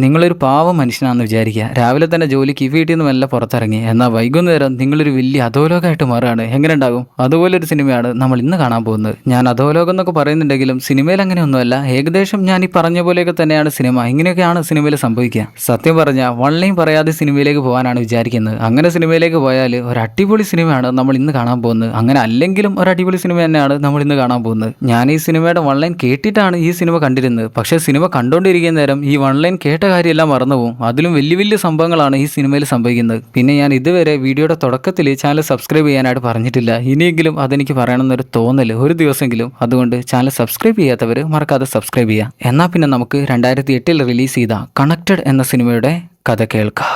നിങ്ങളൊരു പാവം മനുഷ്യനാണെന്ന് വിചാരിക്കുക. രാവിലെ തന്നെ ജോലിക്ക് വീട്ടിൽ നിന്ന് മെല്ലെ പുറത്തിറങ്ങി. എന്നാൽ വൈകുന്നേരം നിങ്ങളൊരു വലിയ അധോലോകമായിട്ട് മാറുകയാണ്. എങ്ങനെ ഉണ്ടാകും? അതുപോലൊരു സിനിമയാണ് നമ്മൾ ഇന്ന് കാണാൻ പോകുന്നത്. ഞാൻ അധോലോകം എന്നൊക്കെ പറയുന്നുണ്ടെങ്കിലും സിനിമയിൽ അങ്ങനെയൊന്നുമല്ല. ഏകദേശം ഞാൻ ഈ പറഞ്ഞ പോലെയൊക്കെ തന്നെയാണ് സിനിമ. ഇങ്ങനെയൊക്കെയാണ് സിനിമയിൽ സംഭവിക്കുക. സത്യം പറഞ്ഞാൽ വൺലൈൻ പറയാതെ സിനിമയിലേക്ക് പോകാനാണ് വിചാരിക്കുന്നത്. അങ്ങനെ സിനിമയിലേക്ക് പോയാൽ ഒരു അടിപൊളി സിനിമയാണ് നമ്മൾ ഇന്ന് കാണാൻ പോകുന്നത്. അങ്ങനെ അല്ലെങ്കിലും ഒരു അടിപൊളി സിനിമ തന്നെയാണ് നമ്മൾ ഇന്ന് കാണാൻ പോകുന്നത്. ഞാൻ ഈ സിനിമയുടെ വൺലൈൻ കേട്ടിട്ടാണ് ഈ സിനിമ കണ്ടിരുന്നത്. പക്ഷേ സിനിമ കണ്ടുകൊണ്ടിരിക്കുന്ന നേരം ഈ വൺലൈൻ കേട്ട കാര്യമെല്ലാം മറന്നുപോകും. അതിലും വലിയ വലിയ സംഭവങ്ങളാണ് ഈ സിനിമയിൽ സംഭവിക്കുന്നത്. പിന്നെ ഞാൻ ഇതുവരെ വീഡിയോയുടെ തുടക്കത്തിൽ ചാനൽ സബ്സ്ക്രൈബ് ചെയ്യാനായിട്ട് പറഞ്ഞിട്ടില്ല. ഇനിയെങ്കിലും അതെനിക്ക് പറയണമെന്നൊരു തോന്നൽ ഒരു ദിവസമെങ്കിലും. അതുകൊണ്ട് ചാനൽ സബ്സ്ക്രൈബ് ചെയ്യാത്തവർ മറക്കാതെ സബ്സ്ക്രൈബ് ചെയ്യുക. എന്നാൽ പിന്നെ നമുക്ക് 2008 റിലീസ് ചെയ്ത കണക്റ്റഡ് എന്ന സിനിമയുടെ കഥ കേൾക്കാം.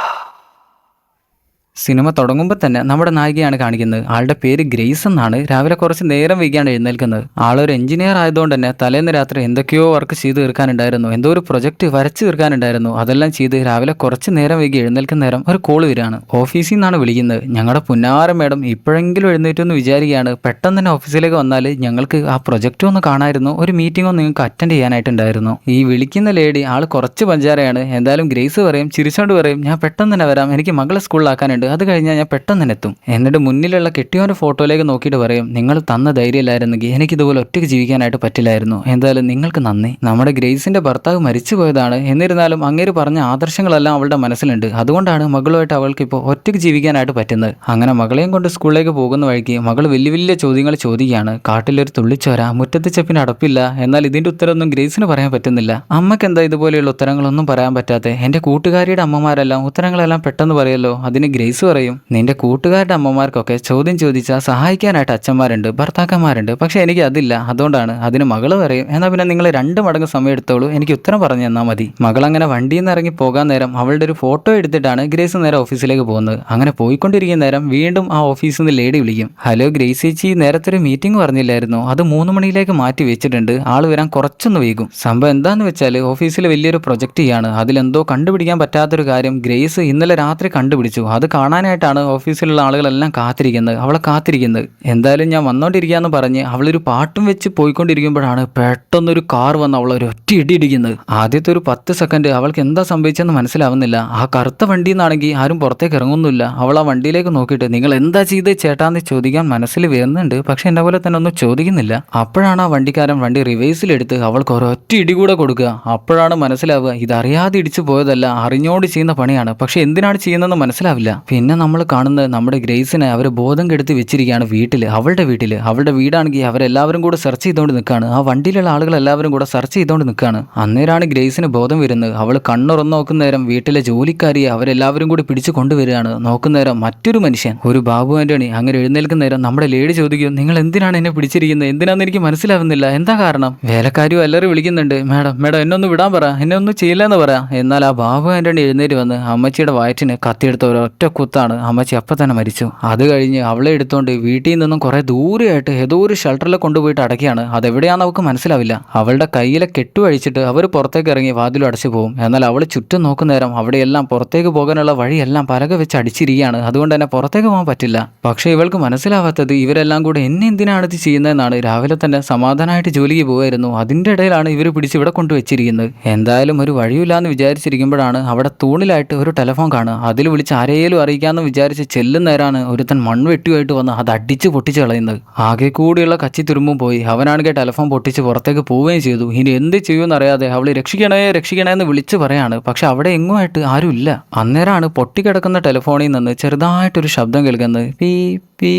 സിനിമ തുടങ്ങുമ്പോൾ തന്നെ നമ്മുടെ നായികയാണ് കാണിക്കുന്നത്. ആളുടെ പേര് ഗ്രേസ് എന്നാണ്. രാവിലെ കുറച്ച് നേരം വൈകിയാണ് എഴുന്നേൽക്കുന്നത്. ആളൊരു എഞ്ചിനീയർ ആയതുകൊണ്ട് തന്നെ തലേന്ന് രാത്രി എന്തൊക്കെയോ വർക്ക് ചെയ്ത് തീർക്കാനുണ്ടായിരുന്നു. എന്തോ ഒരു പ്രൊജക്ട് വരച്ച് തീർക്കാനുണ്ടായിരുന്നു. അതെല്ലാം ചെയ്ത് രാവിലെ കുറച്ച് നേരം വൈകി എഴുന്നേൽക്കുന്ന നേരം ഒരു കോൾ വരികയാണ്. ഓഫീസിൽ നിന്നാണ് വിളിക്കുന്നത്. ഞങ്ങളുടെ പുന്നാര മേഡം ഇപ്പോഴെങ്കിലും എഴുന്നേറ്റെന്ന് വിചാരിക്കുകയാണ്. പെട്ടെന്ന് തന്നെ ഓഫീസിലേക്ക് വന്നാൽ ഞങ്ങൾക്ക് ആ പ്രൊജക്റ്റ് ഒന്ന് കാണാമായിരുന്നു. ഒരു മീറ്റിംഗ് ഒന്ന് നിങ്ങൾക്ക് അറ്റൻഡ് ചെയ്യാനായിട്ടുണ്ടായിരുന്നു. ഈ വിളിക്കുന്ന ലേഡി ആൾ കുറച്ച് പഞ്ചാരയാണ്. എന്തായാലും ഗ്രേസ് പറയും, ചിരിച്ചോണ്ട് പറയും, ഞാൻ പെട്ടെന്ന് തന്നെ വരാം, എനിക്ക് മകളെ സ്കൂളിലാക്കാനുണ്ട്, അത് കഴിഞ്ഞാൽ ഞാൻ പെട്ടെന്ന് തന്നെ എത്തും. എന്നിട്ട് മുന്നിലുള്ള കെട്ടിയോൻ്റെ ഫോട്ടോയിലേക്ക് നോക്കിയിട്ട് പറയും, നിങ്ങൾ തന്ന ധൈര്യമില്ലായിരുന്നെങ്കിൽ എനിക്കിതുപോലെ ഒറ്റയ്ക്ക് ജീവിക്കാനായിട്ട് പറ്റില്ലായിരുന്നു. എന്തായാലും നിങ്ങൾക്ക് നന്ദി. നമ്മുടെ ഗ്രേസിന്റെ ഭർത്താവ് മരിച്ചു പോയതാണ്. എന്നിരുന്നാലും അങ്ങേര് പറഞ്ഞ ആദർശങ്ങളെല്ലാം അവളുടെ മനസ്സിലുണ്ട്. അതുകൊണ്ടാണ് മകളുമായിട്ട് അവൾക്ക് ഇപ്പോൾ ഒറ്റയ്ക്ക് ജീവിക്കാനായിട്ട് പറ്റുന്നത്. അങ്ങനെ മകളെയും കൊണ്ട് സ്കൂളിലേക്ക് പോകുന്ന വഴിക്ക് മകൾ വലിയ വലിയ ചോദ്യങ്ങൾ ചോദിക്കുകയാണ്. കാട്ടിലൊരു തുള്ളിച്ചോര, മുറ്റത്ത് ചെപ്പിന് അടപ്പില്ല. എന്നാൽ ഇതിന്റെ ഉത്തരമൊന്നും ഗ്രേസിന് പറയാൻ പറ്റുന്നില്ല. അമ്മയ്ക്ക് എന്താ ഇതുപോലെയുള്ള ഉത്തരങ്ങളൊന്നും പറയാൻ പറ്റാതെ? എൻ്റെ കൂട്ടുകാരിയുടെ അമ്മമാരെല്ലാം ഉത്തരങ്ങളെല്ലാം പെട്ടെന്ന് പറയല്ലോ. അതിന് ഗ്രേസ് പറയും, നിന്റെ കൂട്ടുകാരുടെ അമ്മമാർക്കൊക്കെ ചോദ്യം ചോദിച്ചാൽ സഹായിക്കാനായിട്ട് അച്ഛന്മാരുണ്ട്, ഭർത്താക്കന്മാരുണ്ട്. പക്ഷെ എനിക്ക് അതില്ല, അതുകൊണ്ടാണ്. അതിന് മകള് പറയും, എന്നാൽ പിന്നെ നിങ്ങൾ 2 മടങ്ങ് സമയം എടുത്തോളൂ, എനിക്ക് ഉത്തരം പറഞ്ഞു തന്നാൽ മതി. മകൾ അങ്ങനെ വണ്ടിയിൽ നിന്ന് ഇറങ്ങി പോകാൻ നേരം അവളുടെ ഒരു ഫോട്ടോ എടുത്തിട്ടാണ് ഗ്രേസ് നേരെ ഓഫീസിലേക്ക് പോകുന്നത്. അങ്ങനെ പോയിക്കൊണ്ടിരിക്കുന്ന നേരം വീണ്ടും ആ ഓഫീസിൽ നിന്ന് ലേഡി വിളിക്കും. ഹലോ ഗ്രേസ് ചേച്ചി, നേരത്തെ ഒരു മീറ്റിംഗ് പറഞ്ഞില്ലായിരുന്നു, അത് 3 മണിയിലേക്ക് മാറ്റി വെച്ചിട്ടുണ്ട്. ആള് വരാൻ കുറച്ചൊന്ന് വൈകും. സംഭവം എന്താന്ന് വെച്ചാൽ ഓഫീസിൽ വലിയൊരു പ്രൊജക്ട് ചെയ്യാണ്. അതിലെന്തോ കണ്ടുപിടിക്കാൻ പറ്റാത്തൊരു കാര്യം ഗ്രേസ് ഇന്നലെ രാത്രി കണ്ടുപിടിച്ചു. അത് കാണാനായിട്ടാണ് ഓഫീസിലുള്ള ആളുകളെല്ലാം കാത്തിരിക്കുന്നത്, അവളെ കാത്തിരിക്കുന്നത്. എന്തായാലും ഞാൻ വന്നോണ്ടിരിക്കാന്ന് പറഞ്ഞ് അവളൊരു പാട്ടും വെച്ച് പോയിക്കൊണ്ടിരിക്കുമ്പോഴാണ് പെട്ടെന്നൊരു കാർ വന്ന് അവൾ ഒരു ഒറ്റ ഇടി ഇടിക്കുന്നത്. ആദ്യത്തെ ഒരു 10 സെക്കൻഡ് അവൾക്ക് എന്താ സംഭവിച്ചെന്ന് മനസ്സിലാവുന്നില്ല. ആ കറുത്ത വണ്ടിയിൽ നിന്നാണെങ്കിൽ ആരും പുറത്തേക്ക് ഇറങ്ങുന്നില്ല. അവൾ ആ വണ്ടിയിലേക്ക് നോക്കിയിട്ട് നിങ്ങൾ എന്താ ചെയ്ത് ചേട്ടാന്ന് ചോദിക്കാൻ മനസ്സിൽ വരുന്നുണ്ട്. പക്ഷെ എന്നെ പോലെ തന്നെ ഒന്നും ചോദിക്കുന്നില്ല. അപ്പോഴാണ് ആ വണ്ടിക്കാരൻ വണ്ടി റിവേഴ്സിലെടുത്ത് അവൾക്ക് ഒരൊറ്റ ഇടി കൂടെ കൊടുക്കുക. അപ്പോഴാണ് മനസ്സിലാവുക ഇതറിയാതെ ഇടിച്ചു പോയതല്ല, അറിഞ്ഞോണ്ട് ചെയ്യുന്ന പണിയാണ്. പക്ഷെ എന്തിനാണ് ചെയ്യുന്നതെന്ന് മനസ്സിലാവില്ല. പിന്നെ നമ്മൾ കാണുന്നത് നമ്മുടെ ഗ്രേസിനെ അവർ ബോധം കെടുത്തി വെച്ചിരിക്കുകയാണ് വീട്ടിൽ, അവളുടെ വീട്ടിൽ. അവളുടെ വീടാണെങ്കിൽ അവരെല്ലാവരും കൂടെ സെർച്ച് ചെയ്തുകൊണ്ട് നിൽക്കുകയാണ്. ആ വണ്ടിയിലുള്ള ആളുകൾ എല്ലാവരും കൂടെ സെർച്ച് ചെയ്തുകൊണ്ട് നിൽക്കുകയാണ്. അന്നേരമാണ് ഗ്രേസിന് ബോധം വരുന്നത്. അവൾ കണ്ണുറന്ന് നോക്കുന്ന നേരം വീട്ടിലെ ജോലിക്കാരിയെ അവരെല്ലാവരും കൂടി പിടിച്ചു കൊണ്ടുവരികയാണ്. നോക്കുന്ന നേരം മറ്റൊരു മനുഷ്യൻ, ഒരു ബാബു ആന്റണി. അങ്ങനെ എഴുന്നേൽക്കുന്ന നേരം നമ്മുടെ ലേഡി ചോദിക്കും, നിങ്ങൾ എന്തിനാണ് എന്നെ പിടിച്ചിരിക്കുന്നത്? എന്തിനാന്ന് എനിക്ക് മനസ്സിലാവുന്നില്ല, എന്താ കാരണം? വേലക്കാരിയും എല്ലാവരും വിളിക്കുന്നുണ്ട്, മേഡം മേഡം എന്നെ ഒന്ന് വിടാൻ പറ, എന്നെ ഒന്നും ചെയ്യില്ലെന്ന് പറ. എന്നാൽ ആ ബാബു ആന്റണി എഴുന്നേറ്റ് വന്ന് അമ്മച്ചിയുടെ വയറ്റിന് കത്തിയെടുത്ത ഒരൊറ്റ കുത്താണ്. അമ്മച്ചി അപ്പം തന്നെ മരിച്ചു. അത് കഴിഞ്ഞ് അവളെ എടുത്തുകൊണ്ട് വീട്ടിൽ നിന്നും കുറെ ദൂരെയായിട്ട് ഏതോ ഒരു ഷെൽട്ടറിൽ കൊണ്ടുപോയിട്ട് അടയ്ക്കുകയാണ്. അതെവിടെയാണെന്ന് അവൾക്ക് മനസ്സിലാവില്ല. അവളുടെ കയ്യിലെ കെട്ടുവഴിച്ചിട്ട് അവർ പുറത്തേക്ക് ഇറങ്ങി വാതിലും അടച്ചു പോകും. എന്നാൽ അവൾ ചുറ്റും നോക്കുന്ന നേരം അവിടെയെല്ലാം പുറത്തേക്ക് പോകാനുള്ള വഴിയെല്ലാം പലക വെച്ച് അടിച്ചിരിക്കുകയാണ്. അതുകൊണ്ട് തന്നെ പുറത്തേക്ക് പോകാൻ പറ്റില്ല. പക്ഷേ ഇവൾക്ക് മനസ്സിലാവാത്തത് ഇവരെല്ലാം കൂടെ എന്നെ എന്തിനാണ് ഇത് ചെയ്യുന്നതെന്നാണ്. രാവിലെ തന്നെ സമാധാനമായിട്ട് ജോലിക്ക് പോകുമായിരുന്നു, അതിൻ്റെ ഇടയിലാണ് ഇവർ പിടിച്ച് ഇവിടെ കൊണ്ടുവച്ചിരിക്കുന്നത്. എന്തായാലും ഒരു വഴിയില്ലാന്ന് വിചാരിച്ചിരിക്കുമ്പോഴാണ് അവിടെ തൂണിലായിട്ട് ഒരു ടെലിഫോൺ കാണുക. അതിൽ വിളിച്ച് ആരെയും അറിയിക്കാമെന്ന് വിചാരിച്ച് ചെല്ലുന്നേരാണ് ഒരുത്തൻ മൺവെട്ടിയുമായിട്ട് വന്ന് അത് അടിച്ച് പൊട്ടിച്ച് കളയുന്നത്. ആകെ കൂടിയുള്ള കച്ചി തുരുമ്പും പോയി. അവനാണെങ്കിൽ ടെലിഫോൺ പൊട്ടിച്ച് പുറത്തേക്ക് പോവുകയും ചെയ്തു. ഇനി എന്ത് ചെയ്യുമെന്ന് അറിയാതെ അവൾ രക്ഷിക്കണേ രക്ഷിക്കണേ എന്ന് വിളിച്ച് പറയാണ്. പക്ഷെ അവിടെ എങ്ങുമായിട്ട് ആരുമില്ല. അന്നേരമാണ് പൊട്ടിക്കിടക്കുന്ന ടെലിഫോണിൽ നിന്ന് ചെറുതായിട്ടൊരു ശബ്ദം കേൾക്കുന്നത്. പീ പീ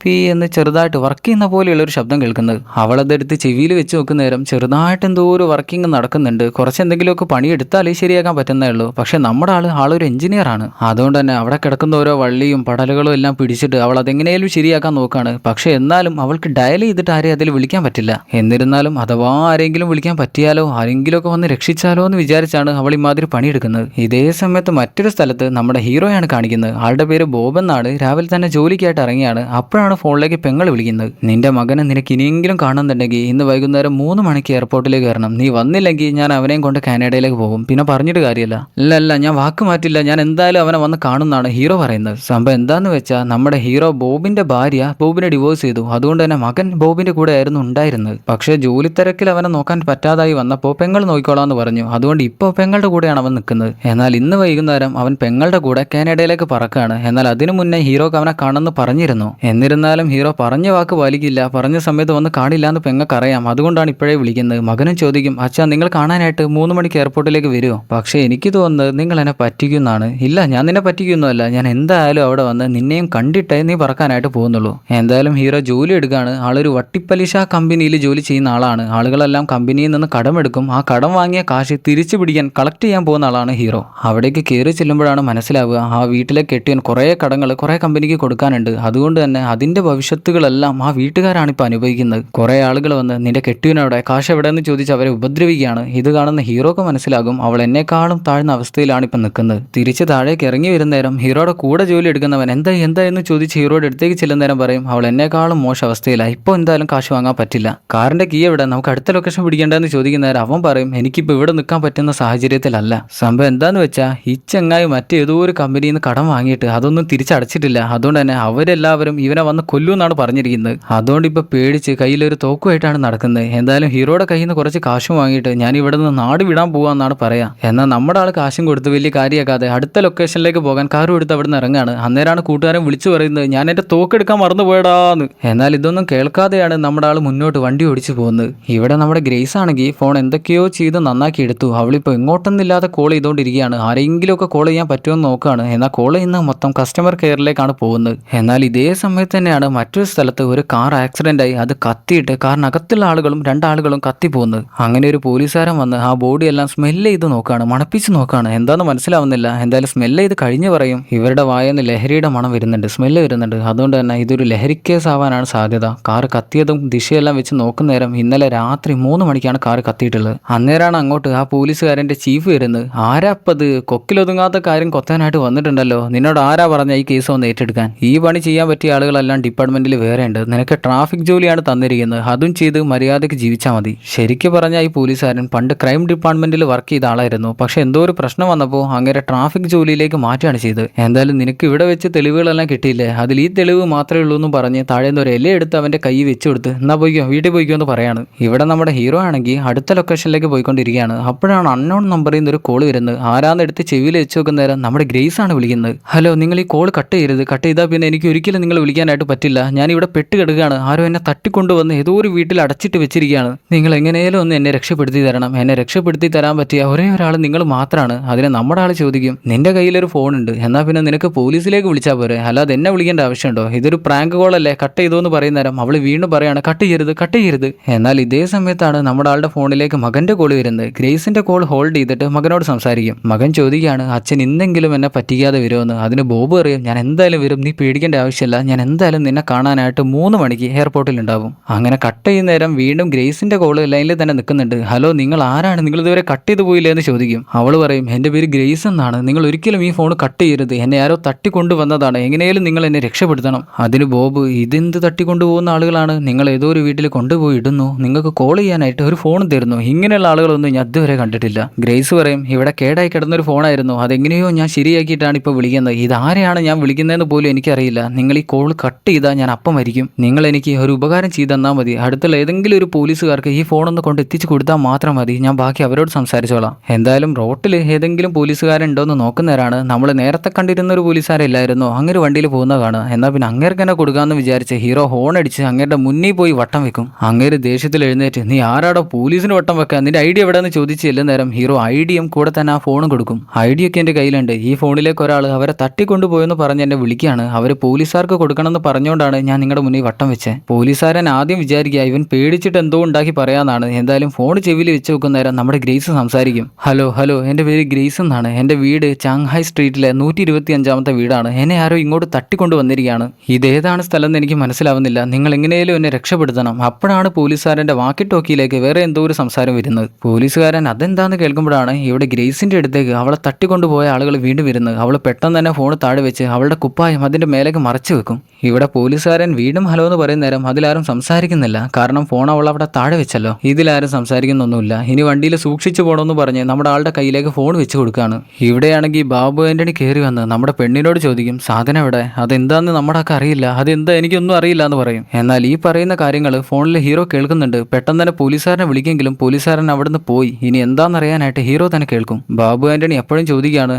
പീ എന്ന് ചെറുതായിട്ട് വർക്ക് ചെയ്യുന്ന പോലെയുള്ളൊരു ശബ്ദം കേൾക്കുന്നത്. അവളതെടുത്ത് ചെവിയിൽ വെച്ച് നോക്കുന്ന നേരം ചെറുതായിട്ട് എന്തോ ഒരു വർക്കിംഗ് നടക്കുന്നുണ്ട്. കുറച്ച് എന്തെങ്കിലുമൊക്കെ പണിയെടുത്താലേ ശരിയാക്കാൻ പറ്റുന്നേ ഉള്ളൂ. പക്ഷെ നമ്മുടെ ആളൊരു എഞ്ചിനീയർ ആണ്. അതുകൊണ്ട് തന്നെ അവിടെ കിടക്കുന്ന ഓരോ വള്ളിയും പടലുകളും എല്ലാം പിടിച്ചിട്ട് അവൾ അതെങ്ങനെയും ശരിയാക്കാൻ നോക്കുകയാണ്. പക്ഷെ എന്നാലും അവൾക്ക് ഡയൽ ചെയ്തിട്ട് ആരെയും അതിൽ വിളിക്കാൻ പറ്റില്ല. എന്നിരുന്നാലും അഥവാ ആരെങ്കിലും വിളിക്കാൻ പറ്റിയാലോ, ആരെങ്കിലുമൊക്കെ വന്ന് രക്ഷിച്ചാലോ എന്ന് വിചാരിച്ചാണ് അവൾ ഇമാതിരി പണിയെടുക്കുന്നത്. ഇതേ സമയത്ത് മറ്റൊരു സ്ഥലത്ത് നമ്മുടെ ഹീറോയാണ് കാണിക്കുന്നത്. ആളുടെ പേര് ബോബ് എന്നാണ്. രാവിലെ തന്നെ ജോലിക്കായിട്ട് ഇറങ്ങിയ ഇറങ്ങിയാണ്. അപ്പോഴാണ് ഫോണിലേക്ക് പെങ്ങൾ വിളിക്കുന്നത്. നിന്റെ മകനെ നിനക്ക് ഇനിയെങ്കിലും കാണുന്നുണ്ടെങ്കിൽ ഇന്ന് വൈകുന്നേരം 3 മണിക്ക് എയർപോർട്ടിലേക്ക് വരണം. നീ വന്നില്ലെങ്കിൽ ഞാൻ അവനെയും കൊണ്ട് കാനഡയിലേക്ക് പോകും. പിന്നെ പറഞ്ഞിട്ട് കാര്യമില്ല. അല്ല ഞാൻ വാക്ക് മാറ്റില്ല, ഞാൻ എന്തായാലും അവനെ വന്ന് കാണുന്നതാണ് ഹീറോ പറയുന്നത്. സംഭവം എന്താന്ന് വെച്ചാൽ നമ്മുടെ ഹീറോ ബോബിന്റെ ഭാര്യ ബോബിനെ ഡിവോഴ്സ് ചെയ്തു. അതുകൊണ്ട് തന്നെ മകൻ ബോബിന്റെ കൂടെ ആയിരുന്നു ഉണ്ടായിരുന്നത്. പക്ഷേ ജോലി തിരക്കിൽ അവനെ നോക്കാൻ പറ്റാതായി വന്നപ്പോൾ പെങ്ങൾ നോക്കിക്കോളാന്ന് പറഞ്ഞു. അതുകൊണ്ട് ഇപ്പോൾ പെങ്ങളുടെ കൂടെയാണ് അവൻ നിൽക്കുന്നത്. എന്നാൽ ഇന്ന് വൈകുന്നേരം അവൻ പെങ്ങളുടെ കൂടെ കാനഡയിലേക്ക് പറക്കാണ്. എന്നാൽ അതിനു മുന്നേ ഹീറോക്ക് അവനെ കാണുമെന്ന് പറഞ്ഞിരുന്നു. എന്നിരുന്നാലും ഹീറോ പറഞ്ഞ വാക്ക് പാലിക്കില്ല. പറഞ്ഞ സമയത്ത് വന്ന് കാണില്ല എന്ന് പെങ്ങൾക്ക് അറിയാം. അതുകൊണ്ടാണ് ഇപ്പോഴേ വിളിക്കുന്നത്. മകനും ചോദിക്കും, അച്ഛാ നിങ്ങൾ കാണാനായിട്ട് 3 മണിക്ക് എയർപോർട്ടിലേക്ക് വരുമോ? പക്ഷേ എനിക്ക് തോന്നുന്നത് നിങ്ങൾ എന്നെ പറ്റിക്കുന്നാണ്. ഇല്ല, ഞാൻ നിന്നെ പറ്റിക്കുന്നല്ല. ഞാൻ എന്തായാലും അവിടെ വന്ന് നിന്നെയും കണ്ടിട്ടേ നീ പറക്കാനായിട്ട് പോകുന്നുള്ളൂ. എന്തായാലും ഹീറോ ജോലി എടുക്കുകയാണ്. ആളൊരു വട്ടിപ്പലിശ കമ്പനിയിൽ ജോലി ചെയ്യുന്ന ആളാണ്. ആളുകളെല്ലാം കമ്പനിയിൽ നിന്ന് കടമെടുക്കും. ആ കടം വാങ്ങിയ കാശ് തിരിച്ചു പിടിക്കാൻ കളക്ട് ചെയ്യാൻ പോകുന്ന ആളാണ് ഹീറോ. അവിടേക്ക് കയറി ചെല്ലുമ്പോഴാണ് മനസ്സിലാവുക ആ വീട്ടിലെ കെട്ടിയൻ കുറേ കടങ്ങൾ കുറേ കമ്പനിക്ക് കൊടുക്കാനുണ്ട്. അതുകൊണ്ട് തന്നെ അതിന്റെ ഭവിഷ്യത്തുകളെല്ലാം ആ വീട്ടുകാരാണ് ഇപ്പോൾ അനുഭവിക്കുന്നത്. കുറേ ആളുകൾ വന്ന് നിന്റെ കെട്ടിയനവിടെ കാശ് എവിടെയെന്ന് ചോദിച്ച് അവരെ ഉപദ്രവിക്കുകയാണ്. ഇത് കാണുന്ന ഹീറോക്ക് മനസ്സിലാകും അവൾ എന്നെക്കാളും താഴ്ന്ന അവസ്ഥയിലാണ് ഇപ്പം നിൽക്കുന്നത്. തിരിച്ച് താഴേക്ക് ഇറങ്ങി വരുന്ന നേരം ഹീറോയുടെ കൂടെ ജോലി എടുക്കുന്നവൻ എന്താ എന്ന് ചോദിച്ച് ഹീറോയുടെ അടുത്തേക്ക് ചെല്ലുന്ന നേരം പറയും അവൾ എന്നെക്കാളും മോശം അവസ്ഥയിലാണ്. ഇപ്പോൾ എന്തായാലും കാശ് വാങ്ങാൻ പറ്റില്ല. കാറിന്റെ കീ എവിടെ, നമുക്ക് അടുത്ത ലൊക്കേഷൻ പിടിക്കേണ്ടതെന്ന് ചോദിക്കുന്ന നേരം അവൻ പറയും എനിക്കിപ്പോൾ ഇവിടെ നിൽക്കാൻ പറ്റുന്ന സാഹചര്യത്തിലല്ല. സംഭവം എന്താന്ന് വെച്ചാൽ ഈ ചങ്ങായി മറ്റേതോ ഒരു കമ്പനിയിൽ നിന്ന് കടം വാങ്ങിയിട്ട് അതൊന്നും തിരിച്ചടച്ചിട്ടില്ല. അതുകൊണ്ട് തന്നെ അവരെല്ലാവരും ഇവനെ വന്ന് കൊല്ലുമെന്നാണ് പറഞ്ഞിരിക്കുന്നത്. അതുകൊണ്ട് ഇപ്പോൾ പേടിച്ച് കയ്യിലൊരു തോക്കുമായിട്ടാണ് നടക്കുന്നത്. എന്തായാലും ഹീറോയുടെ കയ്യിൽ നിന്ന് കുറച്ച് കാശും വാങ്ങിയിട്ട് ഞാൻ ഇവിടെ നിന്ന് നാട് വിടാൻ പോവാന്നാണ് പറയാ. എന്നാൽ നമ്മുടെ ആൾ കാശും കൊടുത്ത് വലിയ കാര്യമാക്കാതെ അടുത്ത ലൊക്കേഷനിലേക്ക് പോകാൻ കാറും എടുത്ത് അവിടെ നിന്ന് ഇറങ്ങാണ്. അന്നേരമാണ് കൂട്ടുകാരൻ വിളിച്ചു പറയുന്നത് ഞാൻ എൻ്റെ തോക്കെടുക്കാൻ മറന്നു പോയടാന്ന്. എന്നാൽ ഇതൊന്നും കേൾക്കാതെയാണ് നമ്മുടെ ആൾ മുന്നോട്ട് വണ്ടി ഓടിച്ചു പോകുന്നത്. ഇവിടെ നമ്മുടെ ഗ്രേസ് ആണെങ്കിൽ ഫോൺ എന്തൊക്കെയോ ചെയ്ത് നന്നാക്കി എടുത്തു. അവളിപ്പോൾ എങ്ങോട്ടൊന്നില്ലാതെ കോൾ ചെയ്തുകൊണ്ടിരിക്കുകയാണ്. ആരെങ്കിലും ഒക്കെ കോൾ ചെയ്യാൻ പറ്റുമെന്ന് നോക്കുകയാണ്. എന്നാൽ കോൾ ചെയ്യുന്ന മൊത്തം കസ്റ്റമർ കെയറിലേക്കാണ് പോകുന്നത്. എന്നാൽ ഇതേ സമയത്ത് തന്നെയാണ് മറ്റൊരു സ്ഥലത്ത് ഒരു കാർ ആക്സിഡന്റ് ആയി അത് കത്തിയിട്ട് കാറിനകത്തുള്ള ആളുകളും 2 ആളുകളും കത്തിപ്പോകുന്നത്. അങ്ങനെ ഒരു പോലീസുകാരൻ വന്ന് ആ ബോഡി എല്ലാം സ്മെല്ല് ചെയ്ത് നോക്കുകയാണ്, മണപ്പിച്ച് നോക്കുകയാണ്. എന്താണെന്ന് മനസ്സിലാവുന്നില്ല. എന്തായാലും സ്മെല്ല് ചെയ്ത് കഴിഞ്ഞ് പറയും ഇവരുടെ വായന്ന് ലഹരിയുടെ മണം വരുന്നുണ്ട്, സ്മെല്ല് വരുന്നുണ്ട്. അതുകൊണ്ട് തന്നെ ഇതൊരു ലഹരി കേസ് ആവാനാണ് സാധ്യത. കാർ കത്തിയതും ദിശയെല്ലാം വെച്ച് നോക്കുന്ന നേരം ഇന്നലെ രാത്രി 3 മണിക്കാണ് കാർ കത്തിയിട്ടുള്ളത്. അന്നേരമാണ് അങ്ങോട്ട് ആ പോലീസുകാരൻ്റെ ചീഫ് വരുന്നത്. ആരാപ്പത് കൊക്കിലൊതുങ്ങാത്ത കാര്യം കൊത്താനായിട്ട് വന്നിട്ടുണ്ടല്ലോ, നിന്നോട് ആരാ പറഞ്ഞ ഈ കേസ് ഒന്ന് ഏറ്റെടുക്കാൻ? ഈ പണി ചെയ്യാൻ പറ്റിയ ആളുകളെല്ലാം ഡിപ്പാർട്ട്മെന്റിൽ വേറെ ഉണ്ട്. നിനക്ക് ട്രാഫിക് ജോലിയാണ് തന്നിരിക്കുന്നത്, അതും ചെയ്ത് മര്യാദയ്ക്ക് ജീവിച്ചാൽ മതി. ശരിക്കും പറഞ്ഞാൽ ഈ പോലീസുകാരൻ പണ്ട് ക്രൈം ഡിപ്പാർട്ട്മെന്റിൽ വർക്ക് ചെയ്ത ആളായിരുന്നു. പക്ഷെ എന്തോ ഒരു പ്രശ്നം വന്നപ്പോൾ അങ്ങനെ ട്രാഫിക് ജോലിയിലേക്ക് മാറ്റുകയാണ് ചെയ്തത്. എന്തായാലും നിനക്ക് ഇവിടെ വെച്ച് തെളിവുകളെല്ലാം കിട്ടിയില്ലേ, അതിൽ ഈ തെളിവ് മാത്രമേ ഉള്ളൂ എന്ന് പറഞ്ഞ് താഴേന്ന് ഒരു ഇല എടുത്ത് അവന്റെ കൈ വെച്ച് കൊടുത്ത് എന്നാ പോയിക്കോ വീട്ടിൽ പോയിക്കോ എന്ന് പറയാണ്. ഇവിടെ നമ്മുടെ ഹീറോ ആണെങ്കിൽ അടുത്ത ലൊക്കേഷനിലേക്ക് പോയിക്കൊണ്ടിരിക്കുകയാണ്. അപ്പോഴാണ് അൺനോൺ നമ്പറിൽ നിന്ന് ഒരു കോൾ വരുന്നത്. ആരാന്ന് എടുത്ത് ചെവിയിൽ വെച്ച് നോക്കുന്ന നേരം നമ്മുടെ ഗ്രേസ് ആണ് വിളിക്കുന്നത്. ഹലോ, നിങ്ങൾ ഈ കോൾ കട്ട് ചെയ്യരുത്, കട്ട് ചെയ്താൽ പിന്നെ എനിക്ക് ഒരിക്കലും നിങ്ങൾ വിളിക്കാനായിട്ട് പറ്റില്ല. ഞാനിവിടെ പെട്ട് കിടക്കുകയാണ്. ആരോ എന്നെ തട്ടിക്കൊണ്ടുവന്ന് ഏതോ ഒരു വീട്ടിൽ അടച്ചിട്ട് വെച്ചിരിക്കുകയാണ്. നിങ്ങൾ എങ്ങനെയും ഒന്ന് എന്നെ രക്ഷപ്പെടുത്തി തരണം. എന്നെ രക്ഷപ്പെടുത്തി തരാൻ പറ്റിയ ഒരേ ഒരാൾ നിങ്ങൾ മാത്രമാണ്. അതിന് നമ്മുടെ ആൾ ചോദിക്കും നിന്റെ കയ്യിലൊരു ഫോൺ ഉണ്ട്, എന്നാൽ പിന്നെ നിനക്ക് പോലീസിലേക്ക് വിളിച്ചാൽ പോരെ, അല്ലാതെ എന്നെ വിളിക്കേണ്ട ആവശ്യമുണ്ടോ? ഇതൊരു പ്രാങ്ക് കോൾ അല്ലേ, കട്ട് ചെയ്തോ എന്ന് പറയുന്ന നേരം അവൾ വീണ്ടും പറയാണ് കട്ട് ചെയ്യരുത്, കട്ട് ചെയ്യരുത്. എന്നാൽ ഇതേ സമയത്താണ് നമ്മുടെ ആളുടെ ഫോണിലേക്ക് മകന്റെ കോൾ വരുന്നത്. ഗ്രേസിന്റെ കോൾ ഹോൾഡ് ചെയ്തിട്ട് മകനോട് സംസാരിക്കും. മകൻ ചോദിക്കുകയാണ് അച്ഛൻ ഇന്നെങ്കിലും എന്നെ പറ്റിക്കാതെ വരുമെന്ന്. അതിന് ബോബ് അറിയാം ഞാൻ എന്തായാലും വരും, നീ പേടിക്കേണ്ട ആവശ്യമില്ല, ഞാൻ എന്തായാലും നിന്നെ കാണാനായിട്ട് 3 മണിക്ക് എയർപോർട്ടിൽ ഉണ്ടാവും. അങ്ങനെ കട്ട് ചെയ്യുന്ന നേരം വീണ്ടും ഗ്രേസിന്റെ കോള് ലൈനിൽ തന്നെ നിൽക്കുന്നുണ്ട്. ഹലോ, നിങ്ങൾ ആരാണ്, നിങ്ങൾ ഇതുവരെ കട്ട് ചെയ്ത് പോയില്ലേ എന്ന് ചോദിക്കും. അവൾ പറയും എൻ്റെ പേര് ഗ്രേസ് എന്നാണ്, നിങ്ങൾ ഒരിക്കലും ഈ ഫോൺ കട്ട് ചെയ്യരുത്, എന്നെ ആരോ തട്ടിക്കൊണ്ടുവന്നതാണ്, എങ്ങനെയാലും നിങ്ങൾ എന്നെ രക്ഷപ്പെടുത്തണം. അതിന് ബോബ് ഇതെന്ത് തട്ടിക്കൊണ്ടുപോകുന്ന ആളുകളാണ്, നിങ്ങൾ ഏതോ ഒരു വീട്ടിൽ കൊണ്ടുപോയി ഇടുന്നു, നിങ്ങൾക്ക് കോൾ ചെയ്യാനായിട്ട് ഒരു ഫോൺ തരുന്നു, ഇങ്ങനെയുള്ള ആളുകളൊന്നും ഞാൻ ഇതുവരെ കണ്ടിട്ടില്ല. ഗ്രേസ് പറയും ഇവിടെ കേടായി കിടന്നൊരു ഫോണായിരുന്നു, അതെങ്ങനെയോ ഞാൻ ശരിയാക്കിയിട്ടാണ് ഇപ്പോൾ വിളിക്കുന്നത്, ഇതാരെയാണ് ഞാൻ വിളിക്കുന്നതെന്ന് പോലും എനിക്കറിയില്ല, നിങ്ങൾ ഈ കോൾ കട്ട് ചെയ്താൽ ഞാൻ അപ്പം മരിക്കും, നിങ്ങൾ എനിക്ക് ഒരു ഉപകാരം ചെയ്ത് തന്നാൽ മതി, അടുത്തുള്ള ഏതെങ്കിലും ഒരു പോലീസുകാർക്ക് ഈ ഫോണൊന്ന് കൊണ്ട് എത്തിച്ചു കൊടുത്താൽ മാത്രം മതി, ഞാൻ ബാക്കി അവരോട് സംസാരിച്ചോളാം. എന്തായാലും റോട്ടിൽ ഏതെങ്കിലും പോലീസുകാരുണ്ടോ എന്ന് നോക്കുന്നവരാണ്. നമ്മൾ നേരത്തെ കണ്ടിരുന്ന ഒരു പോലീസുകാരില്ലായിരുന്നോ അങ്ങനെ വണ്ടിയിൽ പോകുന്നതാണ്. എന്നാൽ പിന്നെ അങ്ങേർക്ക് തന്നെ കൊടുക്കാമെന്ന് വിചാരിച്ച് ഹീറോ ഹോൺ അടിച്ച് അങ്ങേരുടെ മുന്നിൽ പോയി വട്ടം വെക്കും. അങ്ങേര് ദേഷ്യത്തിൽ എഴുന്നേറ്റ് നീ ആരാടോ പോലീസിന് വട്ടം വെക്കാൻ, നിന്റെ ഐഡിയ എവിടെയെന്ന് ചോദിച്ച് ചെല്ലുന്നേരം ഹീറോ ഐഡിയും കൂടെ തന്നെ ആ ഫോണും കൊടുക്കും. ഐഡിയൊക്കെ എൻ്റെ കയ്യിലുണ്ട്, ഈ ഫോണിലേക്ക് ഒരാൾ അവരെ തട്ടിക്കൊണ്ടുപോയെന്ന് പറഞ്ഞ് എന്നെ വിളിക്കുകയാണ്, അവർ പോലീസുകാർക്ക് കൊടുക്കണമെന്ന് പറഞ്ഞുകൊണ്ടാണ് ഞാൻ നിങ്ങളുടെ മുന്നിൽ വട്ടം വെച്ചത്. പോലീസുകാരൻ ആദ്യം വിചാരിക്കുക ഇവൻ പേടിച്ചിട്ട് എന്തോ ഉണ്ടാക്കി പറയാന്നാണ്. എന്തായാലും ഫോൺ ചെവിയിൽ വെച്ച് വെക്കുന്നേരം നമ്മുടെ ഗ്രേസ് സംസാരിക്കും. ഹലോ, എൻ്റെ പേര് ഗ്രേസ് എന്നാണ്, എൻ്റെ വീട് ചാങ്ഹായ് സ്ട്രീറ്റിലെ 125ാമത്തെ വീടാണ്, എന്നെ ആരോ ഇങ്ങോട്ട് തട്ടിക്കൊണ്ടു വന്നിരിക്കുകയാണ്, ഇതേതാണ് സ്ഥലം എന്ന് എനിക്ക് മനസ്സിലാവുന്നില്ല, നിങ്ങൾ എങ്ങനെയും എന്നെ രക്ഷപ്പെടുത്തണം. അപ്പോഴാണ് പോലീസുകാരൻ്റെ വാക്കി ടോക്കിയിലേക്ക് വേറെ എന്തോ ഒരു സംസാരം വരുന്നത്. പോലീസുകാരൻ അതെന്താന്ന് കേൾക്കുമ്പോഴാണ് ഇവിടെ ഗ്രേസിന്റെ അടുത്തേക്ക് അവളെ തട്ടിക്കൊണ്ടുപോയ ആളുകൾ വീണ്ടും വരുന്നത്. അവൾ പെട്ടെന്ന് തന്നെ ഫോൺ താഴെ വെച്ച് അവളുടെ കുപ്പായം അതിന്റെ മേലേക്ക് മറച്ചു വെക്കും. ഇവിടെ പോലീസുകാരൻ വീണ്ടും ഹലോ എന്ന് പറയുന്ന നേരം അതിലാരും സംസാരിക്കുന്നില്ല. കാരണം ഫോൺ അവൾ അവിടെ താഴെ വെച്ചല്ലോ. ഇതിലാരും സംസാരിക്കുന്നൊന്നുമില്ല. ഇനി വണ്ടിയിൽ സൂക്ഷിച്ചു പോകണമെന്ന് പറഞ്ഞ് നമ്മുടെ ആളുടെ കയ്യിലേക്ക് ഫോൺ വെച്ച് കൊടുക്കുകയാണ്. ഇവിടെയാണെങ്കിൽ ബാബു ആന്റണി കയറി വന്ന് നമ്മുടെ പെണ്ണിനോട് ചോദിക്കും, സാധനം എവിടെ, അതെന്താന്ന് നമ്മുടെ ഒക്കെ അറിയില്ല, അതെന്താ എനിക്കൊന്നും അറിയില്ല എന്ന് പറയും. എന്നാൽ ഈ പറയുന്ന കാര്യങ്ങൾ ഫോണിൽ ഹീറോ കേൾക്കുന്നുണ്ട്. പെട്ടെന്ന് തന്നെ പോലീസുകാരനെ വിളിക്കെങ്കിലും പോലീസുകാരൻ അവിടുന്ന് പോയി. ഇനി എന്താണെന്നറിയാനായിട്ട് ഹീറോ തന്നെ കേൾക്കും. ബാബു ആന്റണി എപ്പോഴും ചോദിക്കുകയാണ്,